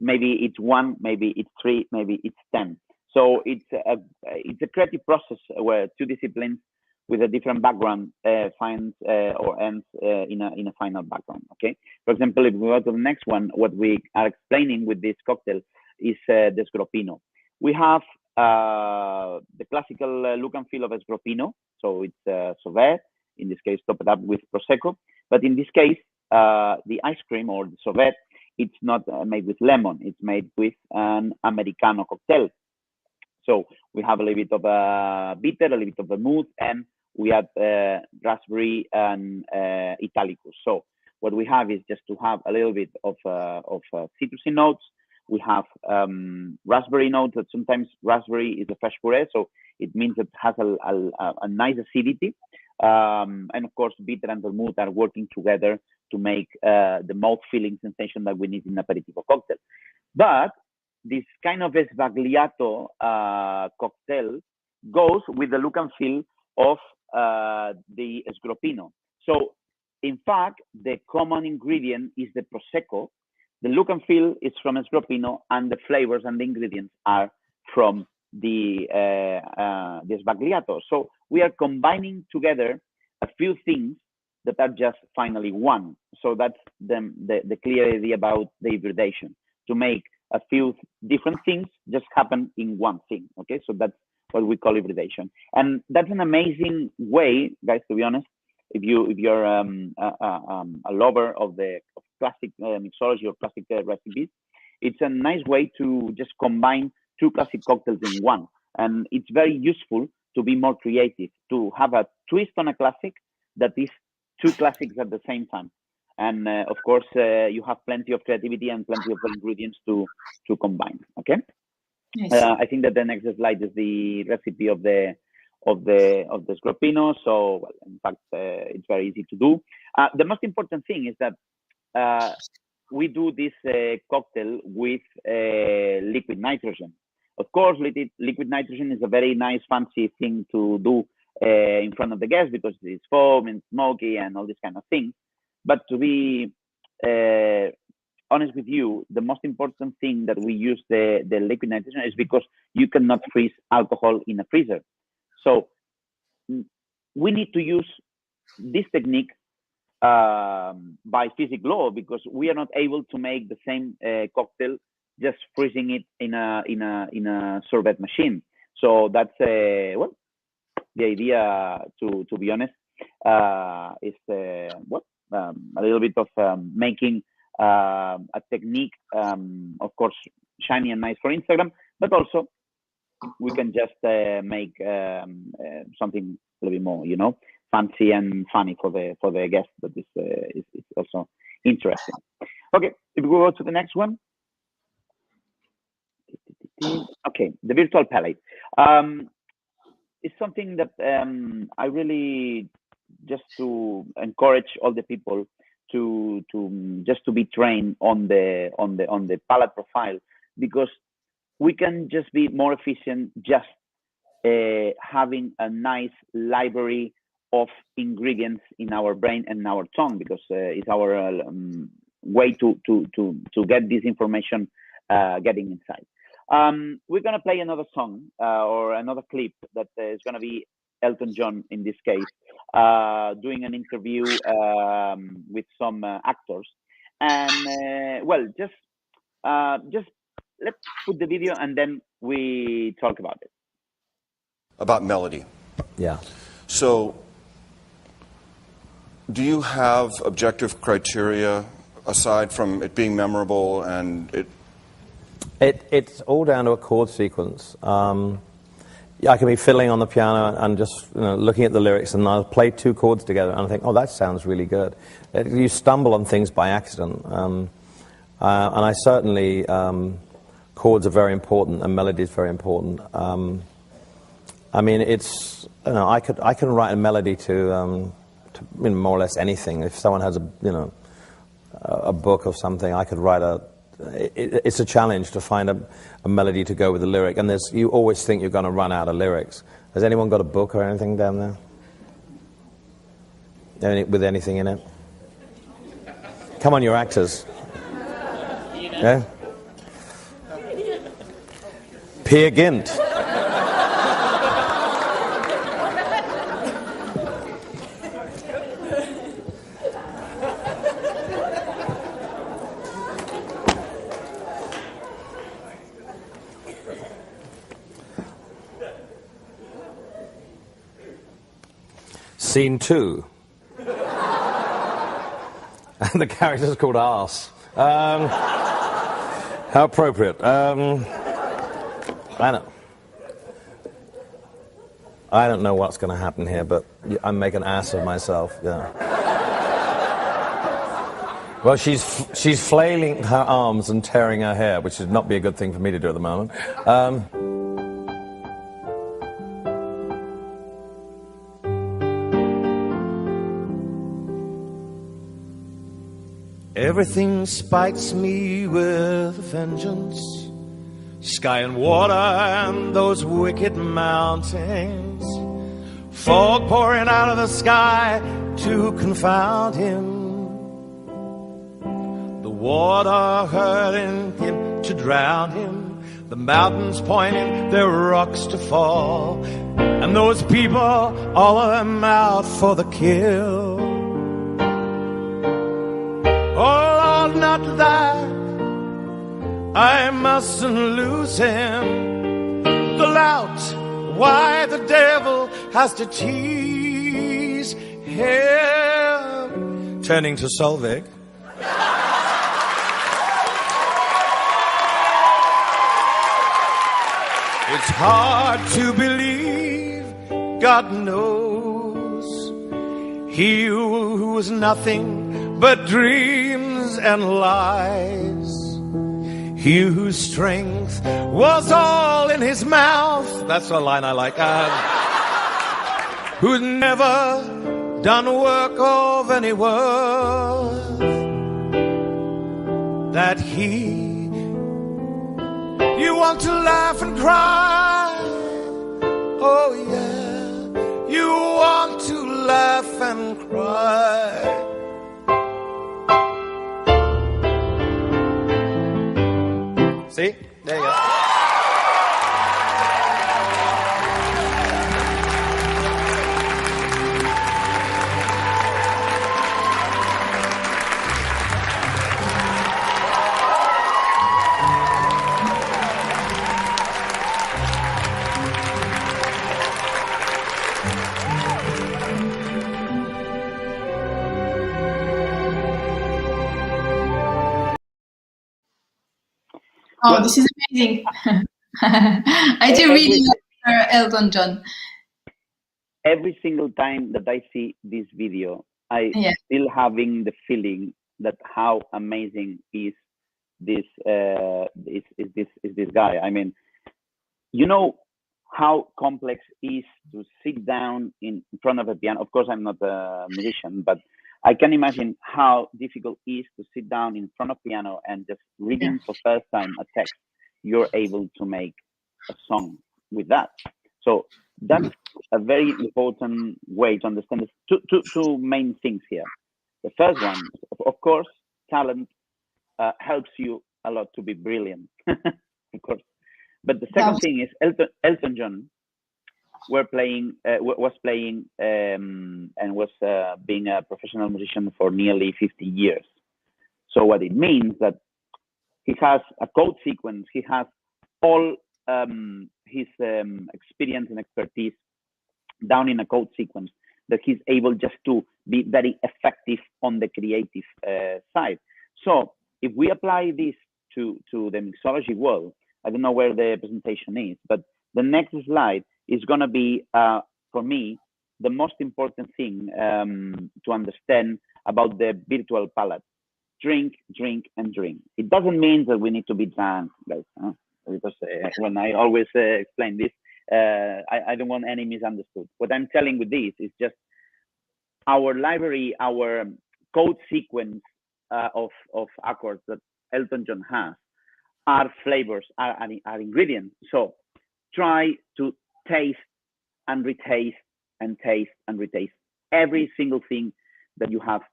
Speaker 2: Maybe it's 1, maybe it's 3, maybe it's 10. So it's a creative process where two disciplines with a different background finds or ends in a final background. Okay. For example, if we go to the next one, what we are explaining with this cocktail is the Sgropino. We have the classical look and feel of a Sgropino. So it's Sauveur, in this case, topped up with Prosecco. But in this case, the ice cream or the Sauveur, it's not made with lemon. It's made with an Americano cocktail. So we have a little bit of a bitter, a little bit of vermouth, and we add raspberry and Italicus. So what we have is just to have a little bit of citrusy notes. We have raspberry notes. That sometimes raspberry is a fresh puree, so it means it has a nice acidity. And of course, bitter and vermouth are working together to make the mouth-filling sensation that we need in aperitivo cocktail. But this kind of sbagliato cocktail goes with the look and feel of the Sgroppino. So, in fact, the common ingredient is the Prosecco. The look and feel is from Sgroppino, and the flavors and the ingredients are from the sbagliato. So we are combining together a few things that are just finally one. So that's the clear idea about the hybridation, to make a few different things just happen in one thing. Okay, so that's what we call hybridation, and that's an amazing way, guys. To be honest, if you're a lover of classic mixology or classic recipes, it's a nice way to just combine two classic cocktails in one, and it's very useful to be more creative, to have a twist on a classic that is two classics at the same time. And of course, you have plenty of creativity and plenty of ingredients to combine. Okay. Nice. I think that the next slide is the recipe of the Sgroppino. So, well, in fact, it's very easy to do. The most important thing is that we do this cocktail with liquid nitrogen. Of course, liquid nitrogen is a very nice, fancy thing to do in front of the guests because it's foam and smoky and all these kind of things. But to be honest with you, the most important thing that we use the liquid nitrogen is because you cannot freeze alcohol in a freezer. So we need to use this technique by physics law, because we are not able to make the same cocktail just freezing it in a sorbet machine. So that's well, the idea. To be honest, is a little bit of making a technique, of course, shiny and nice for Instagram, but also we can just make something a little bit more, you know, fancy and funny for the guests. That is also interesting. Okay, if we go to the next one. Okay, the virtual palette. It's something that I really just to encourage all the people to be trained on the palette profile, because we can just be more efficient just having a nice library of ingredients in our brain and in our tongue, because it's our way to get this information getting inside. We're gonna play another song or another clip that is gonna be Elton John in this case, doing an interview with some actors, and well, just let's put the video and then we talk about it.
Speaker 5: About melody.
Speaker 8: Yeah.
Speaker 5: So, do you have objective criteria aside from it being memorable and it?
Speaker 8: It's all down to a chord sequence. I can be fiddling on the piano and just looking at the lyrics, and I'll play two chords together and I think, oh, that sounds really good. You stumble on things by accident, and I certainly chords are very important and melody is very important. I mean, it's I can write a melody to more or less anything. If someone has a book or something, I could write it's a challenge to find a melody to go with the lyric, and you always think you're going to run out of lyrics. Has anyone got a book or anything down there? With anything in it? Come on, you're actors. Yeah? Peer Gynt. Scene 2. And the character's called Arse. How appropriate. I don't know what's going to happen here, but I make an ass of myself. Yeah. Well, she's flailing her arms and tearing her hair, which would not be a good thing for me to do at the moment.
Speaker 9: Everything spites me with a vengeance. Sky and water and those wicked mountains, fog pouring out of the sky to confound him, the water hurting him to drown him, the mountains pointing their rocks to fall, and those people, all of them out for the kill. Oh Lord, not that I mustn't lose him. The lout, why the devil has to tease him. Turning to Solveig. It's hard to believe, God knows, he who was nothing but dreams and lies, he whose strength was all in his mouth. That's a line I like. Who'd never done work of any worth, that you want to laugh and cry. Oh yeah, you want to laugh and cry. See? There you go.
Speaker 3: Oh, this is amazing. I do really like Elton John.
Speaker 2: Every single time that I see this video, I still having the feeling that how amazing is this this guy. I mean, you know how complex it is to sit down in front of a piano. Of course, I'm not a musician, but I can imagine how difficult it is to sit down in front of piano and just reading for first time a text. You're able to make a song with that. So that's a very important way to understand this. Two main things here. The first one, of course, talent helps you a lot to be brilliant, of course. But the second thing is Elton John was playing and was being a professional musician for nearly 50 years. So what it means that he has a code sequence, he has all his experience and expertise down in a code sequence that he's able just to be very effective on the creative side. So if we apply this to the mixology world, I don't know where the presentation is, but the next slide is going to be, for me, the most important thing to understand about the virtual palate. Drink, drink, and drink. It doesn't mean that we need to be drunk, guys, because when I always explain this, I don't want any misunderstood. What I'm telling with this is just our library, our code sequence of accords that Elton John has are flavors, are ingredients. So try to taste and retaste and taste and retaste every single thing that you have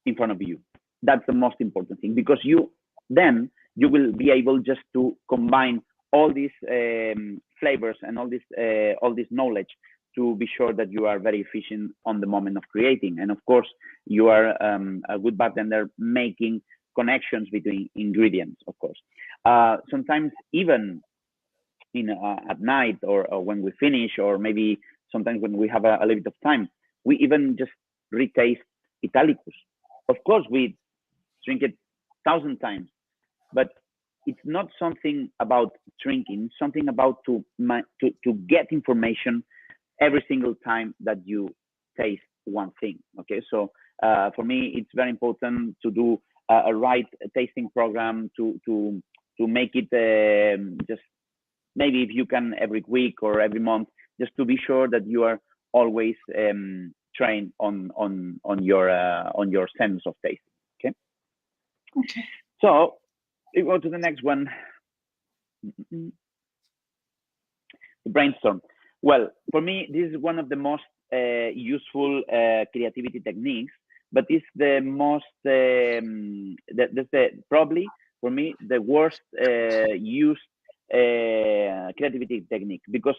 Speaker 2: in front of you. That's the most important thing, because then you will be able just to combine all these flavors and all this knowledge to be sure that you are very efficient on the moment of creating. And of course, you are a good bartender making connections between ingredients, of course. Sometimes even at night or when we finish, or maybe sometimes when we have a little bit of time, we even just retaste Italicus. Of course, we drink it 1,000 times, but it's not something about drinking, something about to get information every single time that you taste one thing. Okay, so for me, it's very important to do a right tasting program to make it just maybe if you can every week or every month, just to be sure that you are always trained on your sense of taste. Okay. So we go to the next one. Brainstorm. Well, for me, this is one of the most useful creativity techniques, but it's the most, that's probably for me the worst used creativity technique, because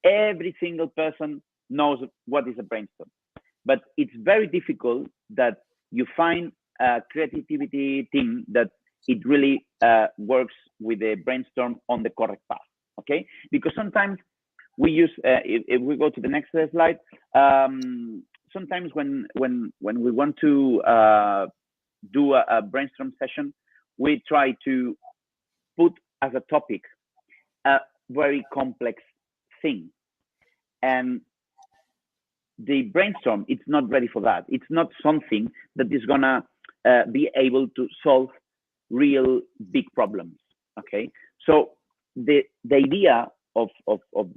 Speaker 2: every single person knows what is a brainstorm, but it's very difficult that you find a creativity team that it really works with the brainstorm on the correct path. Okay, because sometimes we use, if we go to the next slide, sometimes when we want to do a brainstorm session, we try to put as a topic a very complex thing, and the brainstorm, it's not ready for that. It's not something that is gonna be able to solve real big problems. Okay, so the idea of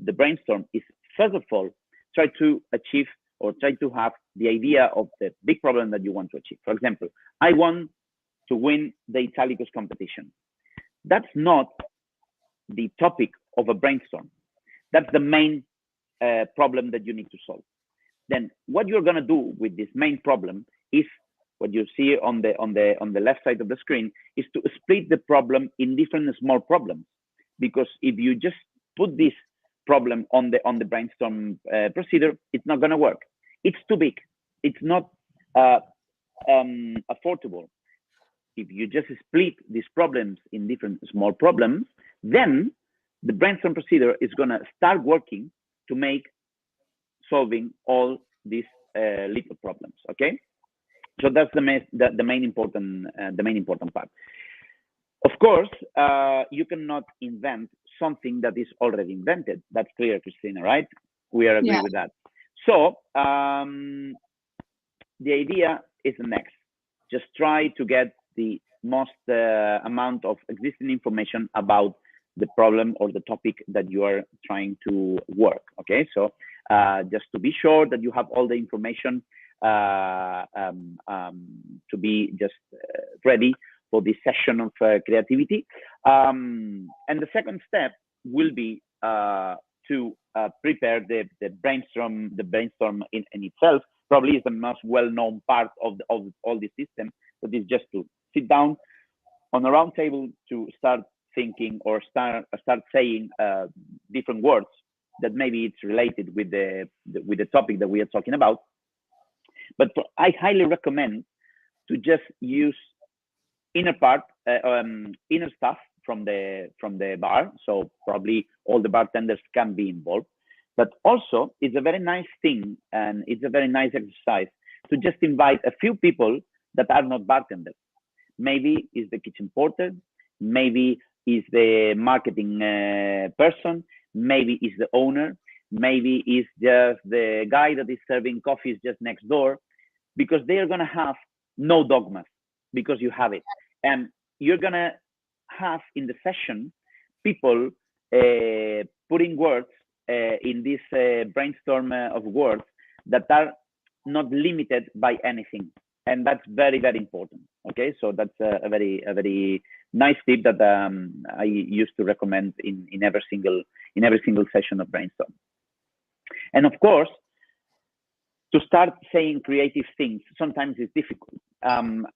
Speaker 2: the brainstorm is, first of all, try to achieve or try to have the idea of the big problem that you want to achieve. For example, I want to win the Italicus competition. That's not the topic of a brainstorm. That's the main problem that you need to solve. Then what you're going to do with this main problem is what you see on the left side of the screen, is to split the problem in different small problems. Because if you just put this problem on the brainstorm procedure, it's not going to work. It's too big. It's not affordable. If you just split these problems in different small problems, then the brainstorm procedure is going to start working to make solving all these little problems. Okay, so that's the main important part. Of course, you cannot invent something that is already invented. That's clear, Christina, right? We are agree with that. So the idea is the next. Just try to get the most amount of existing information about the problem or the topic that you are trying to work. Okay, so just to be sure that you have all the information to be just ready for this session of creativity. And the second step will be to prepare the brainstorm. The brainstorm in itself probably is the most well-known part of all the system. That is just to sit down on a round table to start thinking or start saying different words that maybe it's related with the topic that we are talking about. But I highly recommend to just use inner stuff from the bar. So probably all the bartenders can be involved. But also, it's a very nice thing, and it's a very nice exercise to just invite a few people that are not bartenders. Maybe is the kitchen porter, maybe is the marketing person, maybe is the owner, maybe is just the guy that is serving coffees just next door, because they are gonna have no dogmas, because you have it. And you're gonna have in the session people putting words in this brainstorm of words that are not limited by anything, and that's very, very important. Okay, so that's a very nice tip that I used to recommend in every single session of brainstorm. And of course, to start saying creative things sometimes is difficult.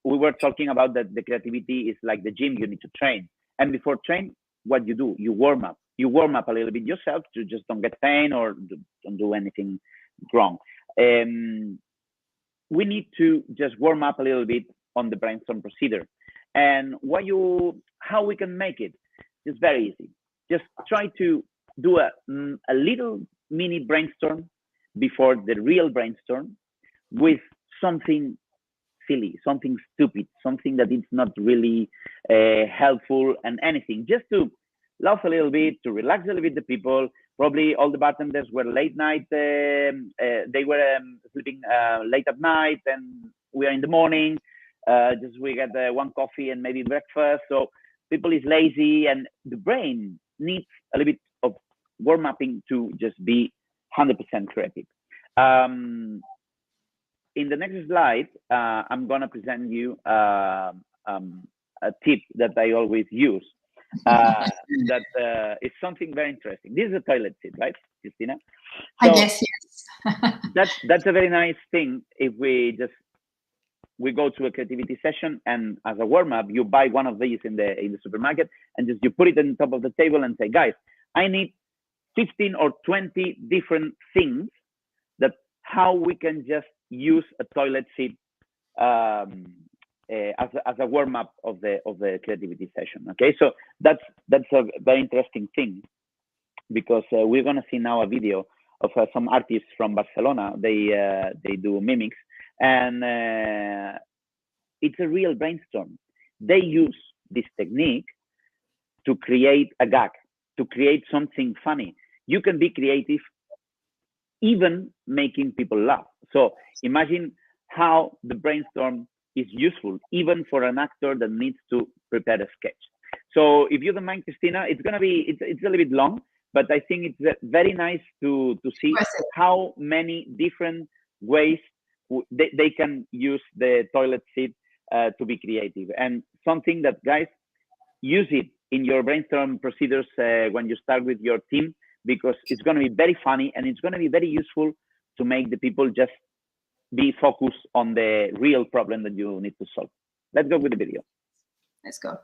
Speaker 2: We were talking about that the creativity is like the gym, you need to train, and before train, what you do, you warm up a little bit yourself to just don't get pain or don't do anything wrong. We need to just warm up a little bit on the brainstorm procedure. And how we can make it is very easy. Just try to do a little mini brainstorm before the real brainstorm with something silly, something stupid, something that is not really helpful and anything, just to laugh a little bit, to relax a little bit the people. Probably all the bartenders were late night, they were sleeping late at night, and we are in the morning, just we get one coffee and maybe breakfast. So people is lazy, and the brain needs a little bit of warm-upping to just be 100% creative. In the next slide, I'm gonna present you a tip that I always use. that is something very interesting. This is a toilet seat, right, Christina?
Speaker 3: So I guess yes.
Speaker 2: that's a very nice thing. If we go to a creativity session, and as a warm up, you buy one of these in the supermarket, and just you put it on top of the table and say, guys, I need 15 or 20 different things that how we can just use a toilet seat as a warm up of the creativity session. Okay, so that's a very interesting thing, because we're gonna see now a video of some artists from Barcelona. They do mimics, and it's a real brainstorm. They use this technique to create a gag, to create something funny. You can be creative even making people laugh. So imagine how the brainstorm is useful even for an actor that needs to prepare a sketch. So if you don't mind, Christina, it's a little bit long, but I think it's very nice to see how many different ways they can use the toilet seat to be creative. And something that, guys, use it in your brainstorm procedures when you start with your team, because it's going to be very funny and it's going to be very useful to make the people just be focused on the real problem that you need to solve. Let's go with the video.
Speaker 3: Let's go.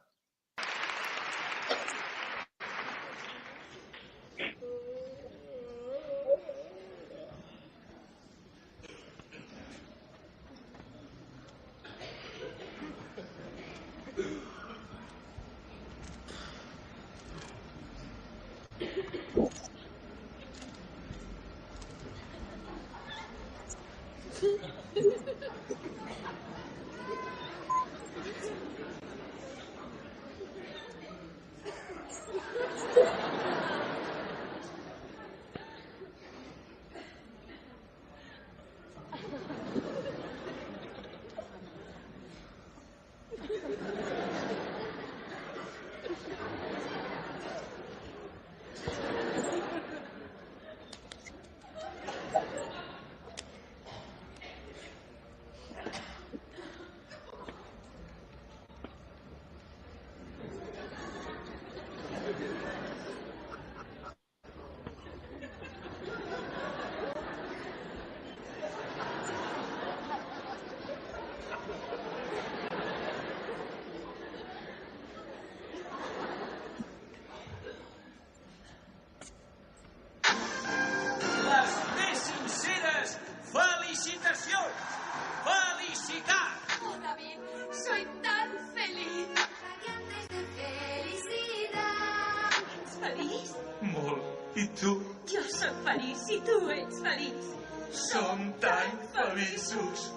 Speaker 10: Soy tan feliz. Radiantes de felicidad. ¿Ets feliç?
Speaker 11: Molt. I tu?
Speaker 10: Jo soc feliç i tu ets feliç.
Speaker 11: Som tan feliços.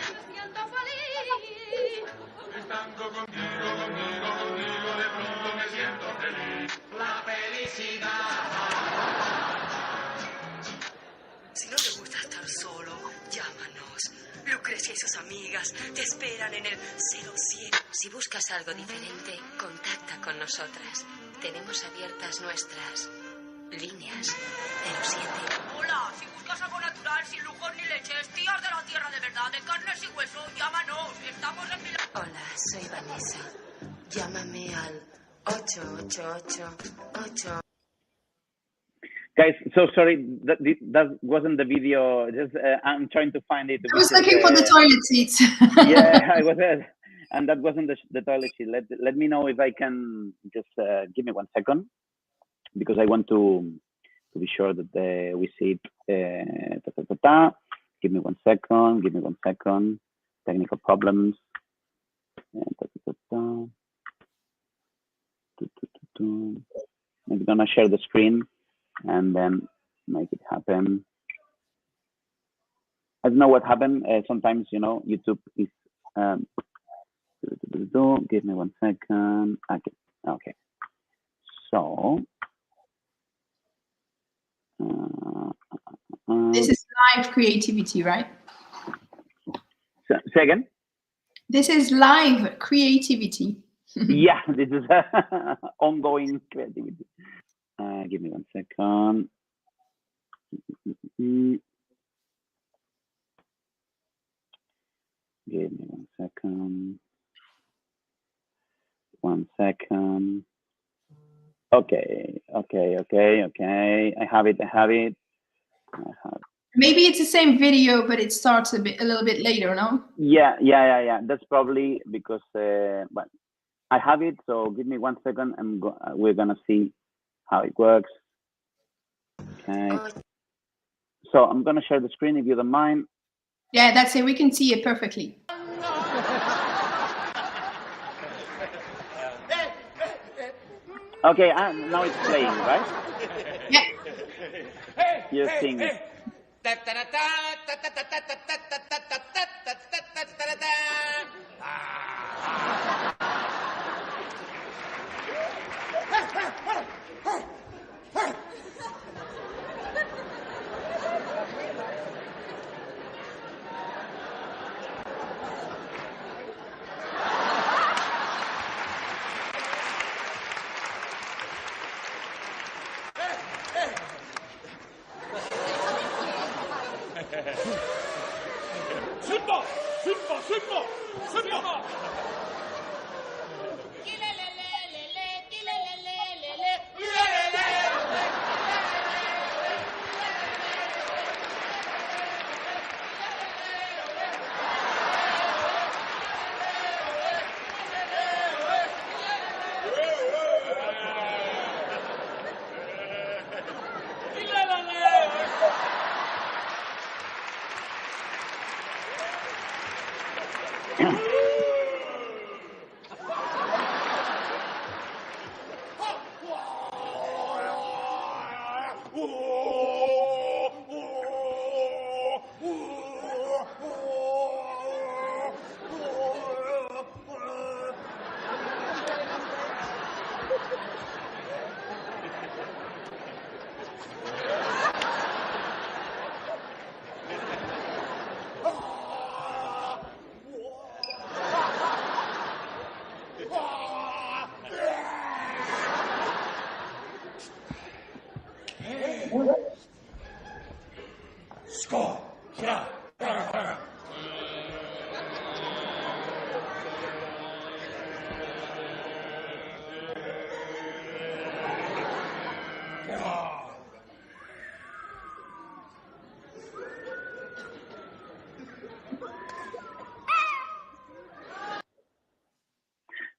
Speaker 10: Me siento feliz.
Speaker 11: Estando contigo, de pronto me siento feliz. La felicidad.
Speaker 12: Si no te gusta estar solo, llámanos. Lucrecia y sus amigas te esperan en el 07. Si buscas algo diferente, contacta con nosotras. Tenemos abiertas nuestras líneas 07.
Speaker 10: Hola, si buscas algo natural, sin lujos ni leches, tías de la tierra de verdad, de carnes y hueso, llámanos. Estamos en Milán.
Speaker 12: Hola, soy Vanessa. Llámame al 888.
Speaker 2: Guys, so sorry, that wasn't the video. Just I'm trying to find it.
Speaker 3: I was looking for the toilet seats.
Speaker 2: Yeah, I was there, and that wasn't the toilet seat. Let me know if I can just give me 1 second, because I want to be sure that we see it. Give me 1 second. Give me 1 second. Technical problems. I'm gonna share the screen and then make it happen. I don't know what happened. Sometimes, you know, YouTube is. Give me 1 second. Okay. So.
Speaker 3: This is live creativity, right?
Speaker 2: Say again?
Speaker 3: This is live creativity.
Speaker 2: Yeah, this is ongoing creativity. Give me 1 second. Give me 1 second. 1 second. Okay. I have it.
Speaker 3: Maybe it's the same video, but it starts a little bit later, no?
Speaker 2: Yeah. That's probably because, but I have it. So give me 1 second, and we're gonna see how it works. Okay. So I'm gonna share the screen if you don't mind.
Speaker 3: Yeah, that's it. We can see it perfectly.
Speaker 2: Okay, now it's playing, right?
Speaker 3: Yeah.
Speaker 2: You're seeing it.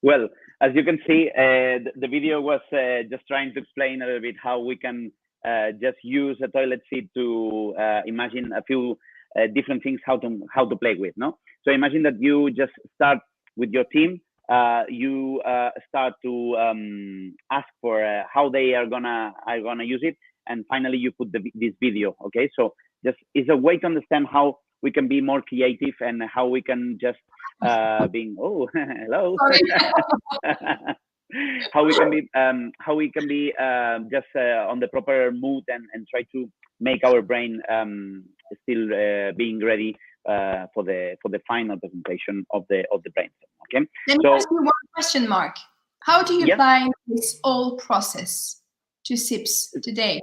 Speaker 2: Well, as you can see, the video was just trying to explain a little bit how we can just use a toilet seat to imagine a few different things how to play with. No, so imagine that you just start with your team. You start to ask for how they are gonna use it, and finally you put this video. Okay, so just it's a way to understand how we can be more creative and how we can just being hello how we can be just on the proper mood and try to make our brain still being ready for the final presentation of the brainstorm. Okay,
Speaker 3: let me ask you one question, Marc. How do you apply this whole process to SIPs today?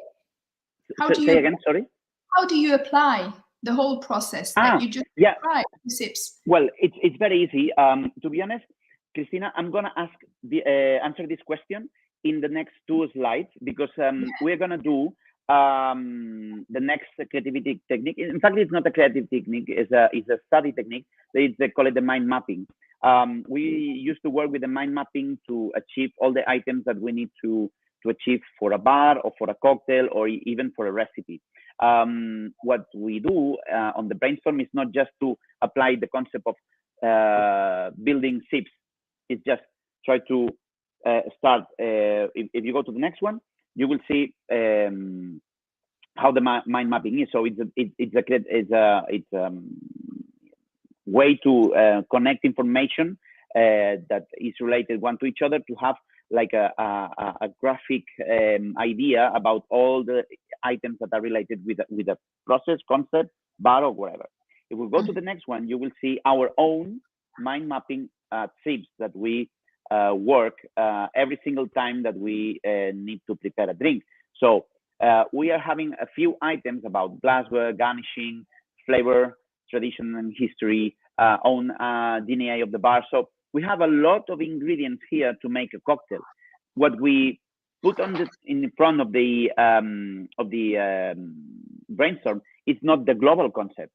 Speaker 2: Say again, sorry.
Speaker 3: How do you apply the whole process that you just described to SIPs?
Speaker 2: Well, it's very easy. To be honest, Christina, I'm gonna answer this question in the next 2 slides because we're gonna do the next creativity technique. In fact, it's not a creative technique; it's a study technique. They call it the mind mapping. We used to work with the mind mapping to achieve all the items that we need to achieve for a bar or for a cocktail or even for a recipe. What we do on the brainstorm is not just to apply the concept of building SIPs. It's just try to start. If you go to the next one, you will see how the mind mapping is. So it's a way to connect information that is related one to each other to have like a graphic idea about all the items that are related with a process, concept, bar, or whatever. If we go to the next one, you will see our own mind mapping SIPs that we work every single time that we need to prepare a drink. So we are having a few items about glassware, garnishing, flavor, tradition and history, own DNA of the bar. So we have a lot of ingredients here to make a cocktail. What we put in front of the brainstorm is not the global concept.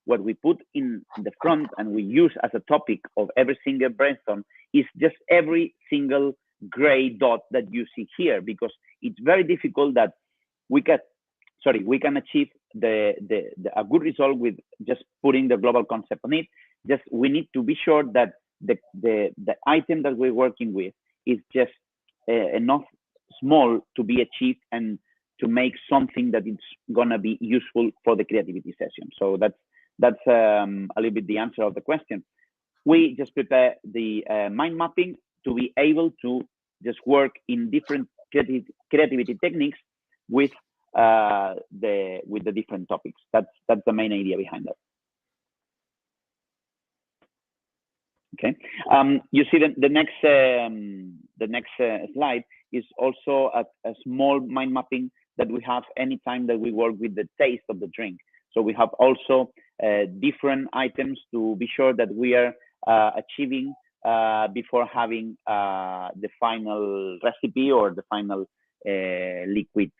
Speaker 2: What we put in the front and we use as a topic of every single brainstorm is just every single gray dot that you see here, because it's very difficult that we can achieve a good result with just putting the global concept on it. Just we need to be sure that the item that we're working with is just enough small to be achieved and to make something that is gonna be useful for the creativity session. So that's a little bit the answer of the question. We just prepare the mind mapping to be able to just work in different creativity techniques with the different topics. That's the main idea behind that. Okay. You see the next slide is also a small mind mapping that we have anytime that we work with the taste of the drink. So we have also different items to be sure that we are achieving before having the final recipe or the final liquid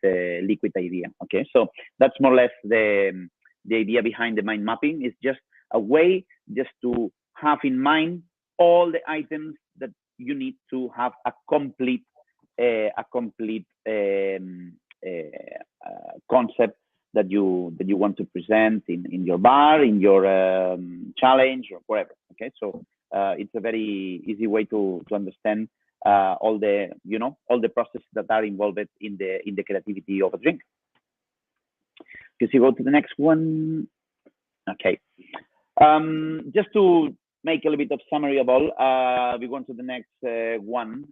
Speaker 2: idea. Okay, so that's more or less the idea behind the mind mapping. Is just a way just to have in mind all the items that you need to have a complete concept that you want to present in your bar, in your challenge, or wherever. Okay, so it's a very easy way to understand all the processes that are involved in the creativity of a drink. If you go to the next one, okay. Just to make a little bit of summary of all, we go on to the next one.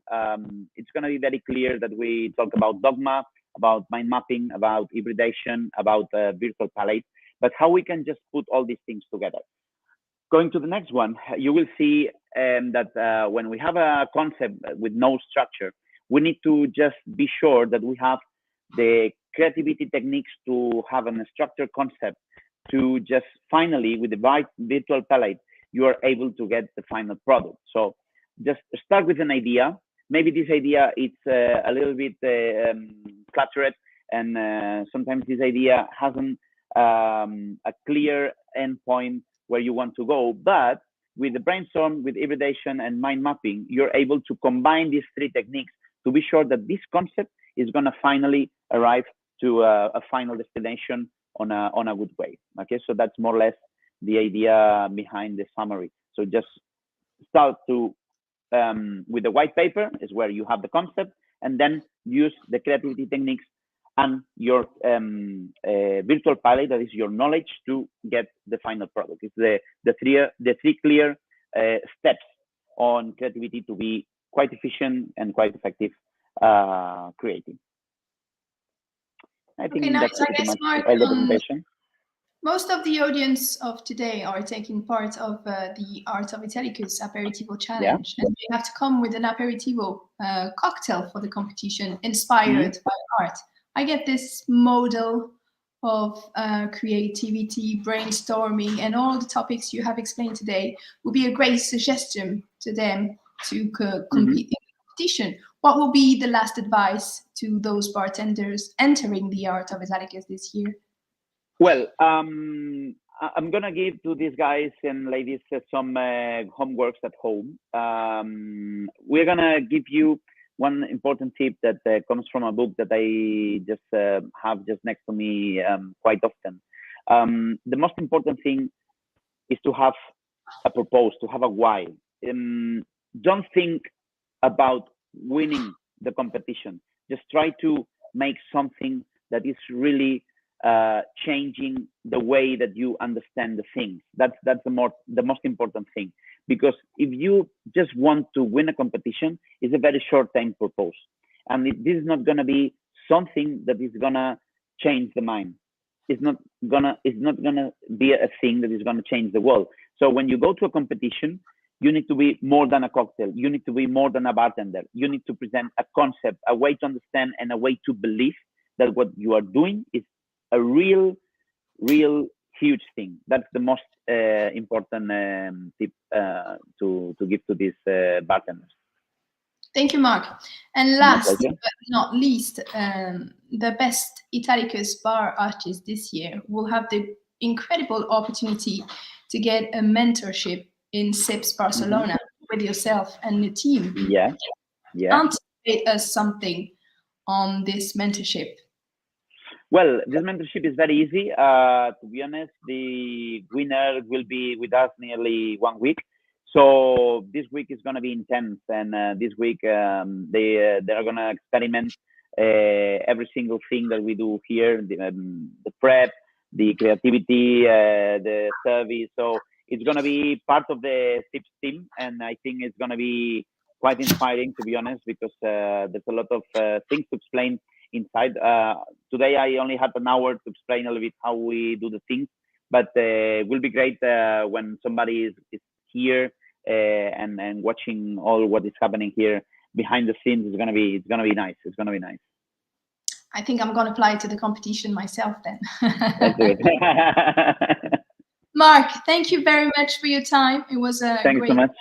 Speaker 2: It's going to be very clear that we talk about dogma, about mind mapping, about hybridation, about virtual palette, but how we can just put all these things together. Going to the next one, you will see that when we have a concept with no structure, we need to just be sure that we have the creativity techniques to have a structured concept to just finally, with the virtual palette, you are able to get the final product. So just start with an idea. Maybe this idea is a little bit cluttered, and sometimes this idea hasn't a clear endpoint where you want to go. But with the brainstorm, with hybridation and mind mapping, you're able to combine these three techniques to be sure that this concept is going to finally arrive to a final destination on a good way. Okay, so that's more or less the idea behind the summary. So just start to with the white paper is where you have the concept, and then use the creativity techniques and your virtual palette, that is your knowledge, to get the final product. It's the three clear steps on creativity to be quite efficient and quite effective creating. I think
Speaker 3: okay,
Speaker 2: that's
Speaker 3: nice. I guess, Marc,
Speaker 2: all the presentation.
Speaker 3: Most of the audience of today are taking part of the Art of Italicus Aperitivo Challenge, and they have to come with an aperitivo cocktail for the competition inspired by art. I get this model of creativity, brainstorming, and all the topics you have explained today would be a great suggestion to them to compete in the competition. What will be the last advice to those bartenders entering the Art of Italicus this year?
Speaker 2: Well, I'm going to give to these guys and ladies some homeworks at home. We're going to give you one important tip that comes from a book that I just have just next to me quite often. The most important thing is to have a purpose, to have a why. Don't think about winning the competition. Just try to make something that is really changing the way that you understand the things. That's the most important thing, because if you just want to win a competition, it's a very short-term purpose, and this is not going to be something that is going to change the mind. It's not gonna be a thing that is going to change the world. So when you go to a competition, you need to be more than a cocktail. You need to be more than a bartender. You need to present a concept, a way to understand, and a way to believe that what you are doing is a real huge thing. That's the most important tip to give to these bartenders.
Speaker 3: Thank you, Marc. And
Speaker 2: My
Speaker 3: last
Speaker 2: pleasure.
Speaker 3: but not least, the best Italicus bar artists this year will have the incredible opportunity to get a mentorship in SIPs Barcelona with yourself and the team.
Speaker 2: Yeah, yeah.
Speaker 3: Anticipate us something on this mentorship.
Speaker 2: Well, this mentorship is very easy. To be honest, the winner will be with us nearly 1 week. So this week is going to be intense, and this week they are going to experiment every single thing that we do here, the prep, the creativity, the service. So it's going to be part of the SIPs team, and I think it's going to be quite inspiring, to be honest, because there's a lot of things to explain inside. Today I only had an hour to explain a little bit how we do the things, but it will be great when somebody is here and watching all what is happening here behind the scenes. It's gonna be nice. It's gonna be nice.
Speaker 3: I think I'm gonna apply to the competition myself then.
Speaker 2: Let's do it.
Speaker 3: Marc, thank you very much for your time. It was a
Speaker 2: Thanks
Speaker 3: great
Speaker 2: so much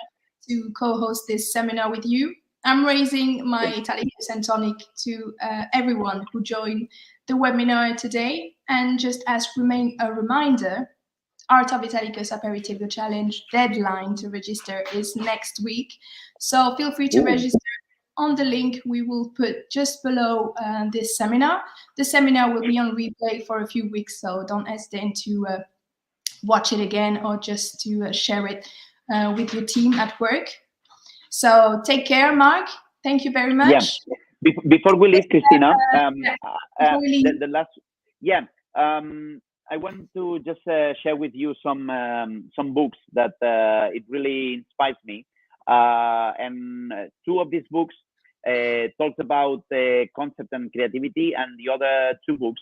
Speaker 3: to co-host this seminar with you. I'm raising my Italicus and Tonic to everyone who joined the webinar today. And just as a reminder, Art of Italicus Aperitivo Challenge deadline to register is next week. So feel free to register on the link we will put just below this seminar. The seminar will be on replay for a few weeks, so don't hesitate to watch it again or just to share it with your team at work. So take care, Marc. Thank you very much.
Speaker 2: Yeah. Before we leave, Cristina,
Speaker 3: the
Speaker 2: last, I want to just share with you some books that it really inspires me. And two of these books talked about concept and creativity, and the other two books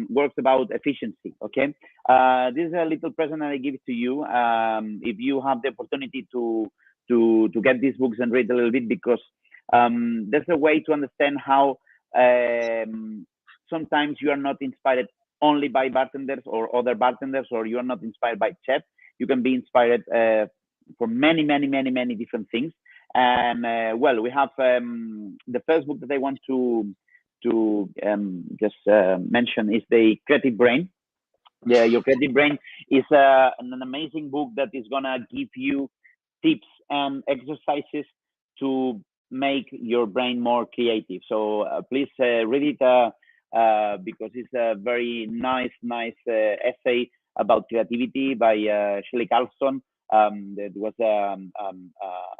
Speaker 2: works about efficiency. Okay, this is a little present that I give to you. If you have the opportunity to get these books and read a little bit, because there's a way to understand how sometimes you are not inspired only by bartenders or other bartenders, or you are not inspired by chefs. You can be inspired for many different things. And well, we have the first book that I want to just mention is the Creative Brain. Your Creative Brain is an amazing book that is gonna give you tips and exercises to make your brain more creative. So please read it because it's a very nice essay about creativity by Shelley Carlson. That was a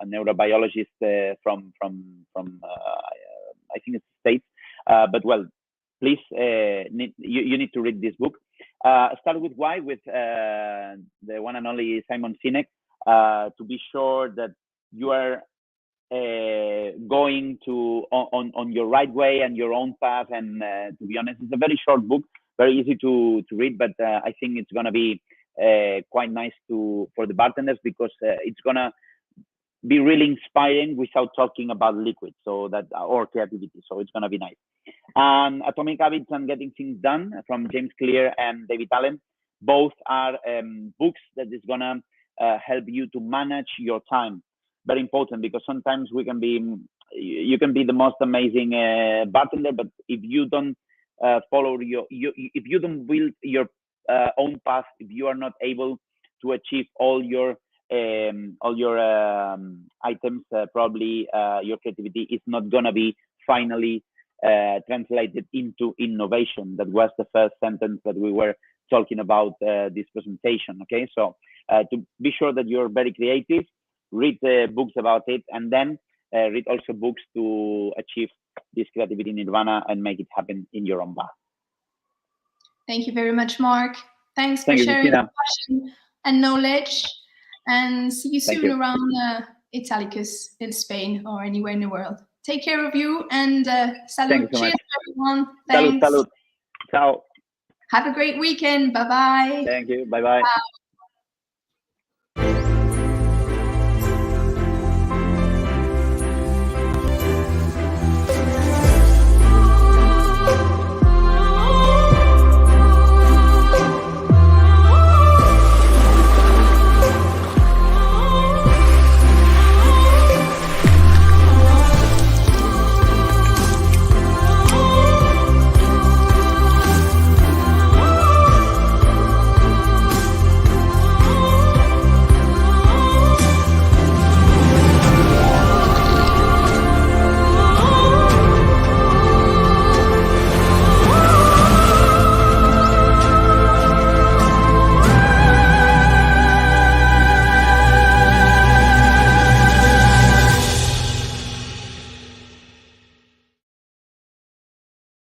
Speaker 2: neurobiologist from I think it's the States. But well, please you need to read this book. Start with why, with the one and only Simon Sinek. To be sure that you are going to on your right way and your own path. And to be honest, it's a very short book, very easy to read, but I think it's gonna be quite nice for the bartenders, because it's gonna be really inspiring without talking about liquid, so that or creativity. So it's gonna be nice. Atomic Habits and Getting Things Done from James Clear and David Allen. Both are books that is gonna help you to manage your time. Very important, because sometimes you can be the most amazing bartender, but if you don't follow if you don't build your own path, if you are not able to achieve all your items, probably your creativity is not gonna be finally translated into innovation. That was the first sentence that we were talking about this presentation. Okay, so to be sure that you're very creative, read books about it, and then read also books to achieve this creativity nirvana and make it happen in your own bar.
Speaker 3: Thank you very much, Marc. Thanks for
Speaker 2: Thank you,
Speaker 3: sharing your
Speaker 2: Cristina.
Speaker 3: passion and knowledge, and see you soon around Italicus in Spain or anywhere in the world. Take care of you, and salute.
Speaker 2: So
Speaker 3: cheers, everyone.
Speaker 2: Salud,
Speaker 3: Thanks.
Speaker 2: salud. Ciao.
Speaker 3: Have a great weekend. Bye-bye.
Speaker 2: Thank you. Bye-bye.
Speaker 3: Ciao.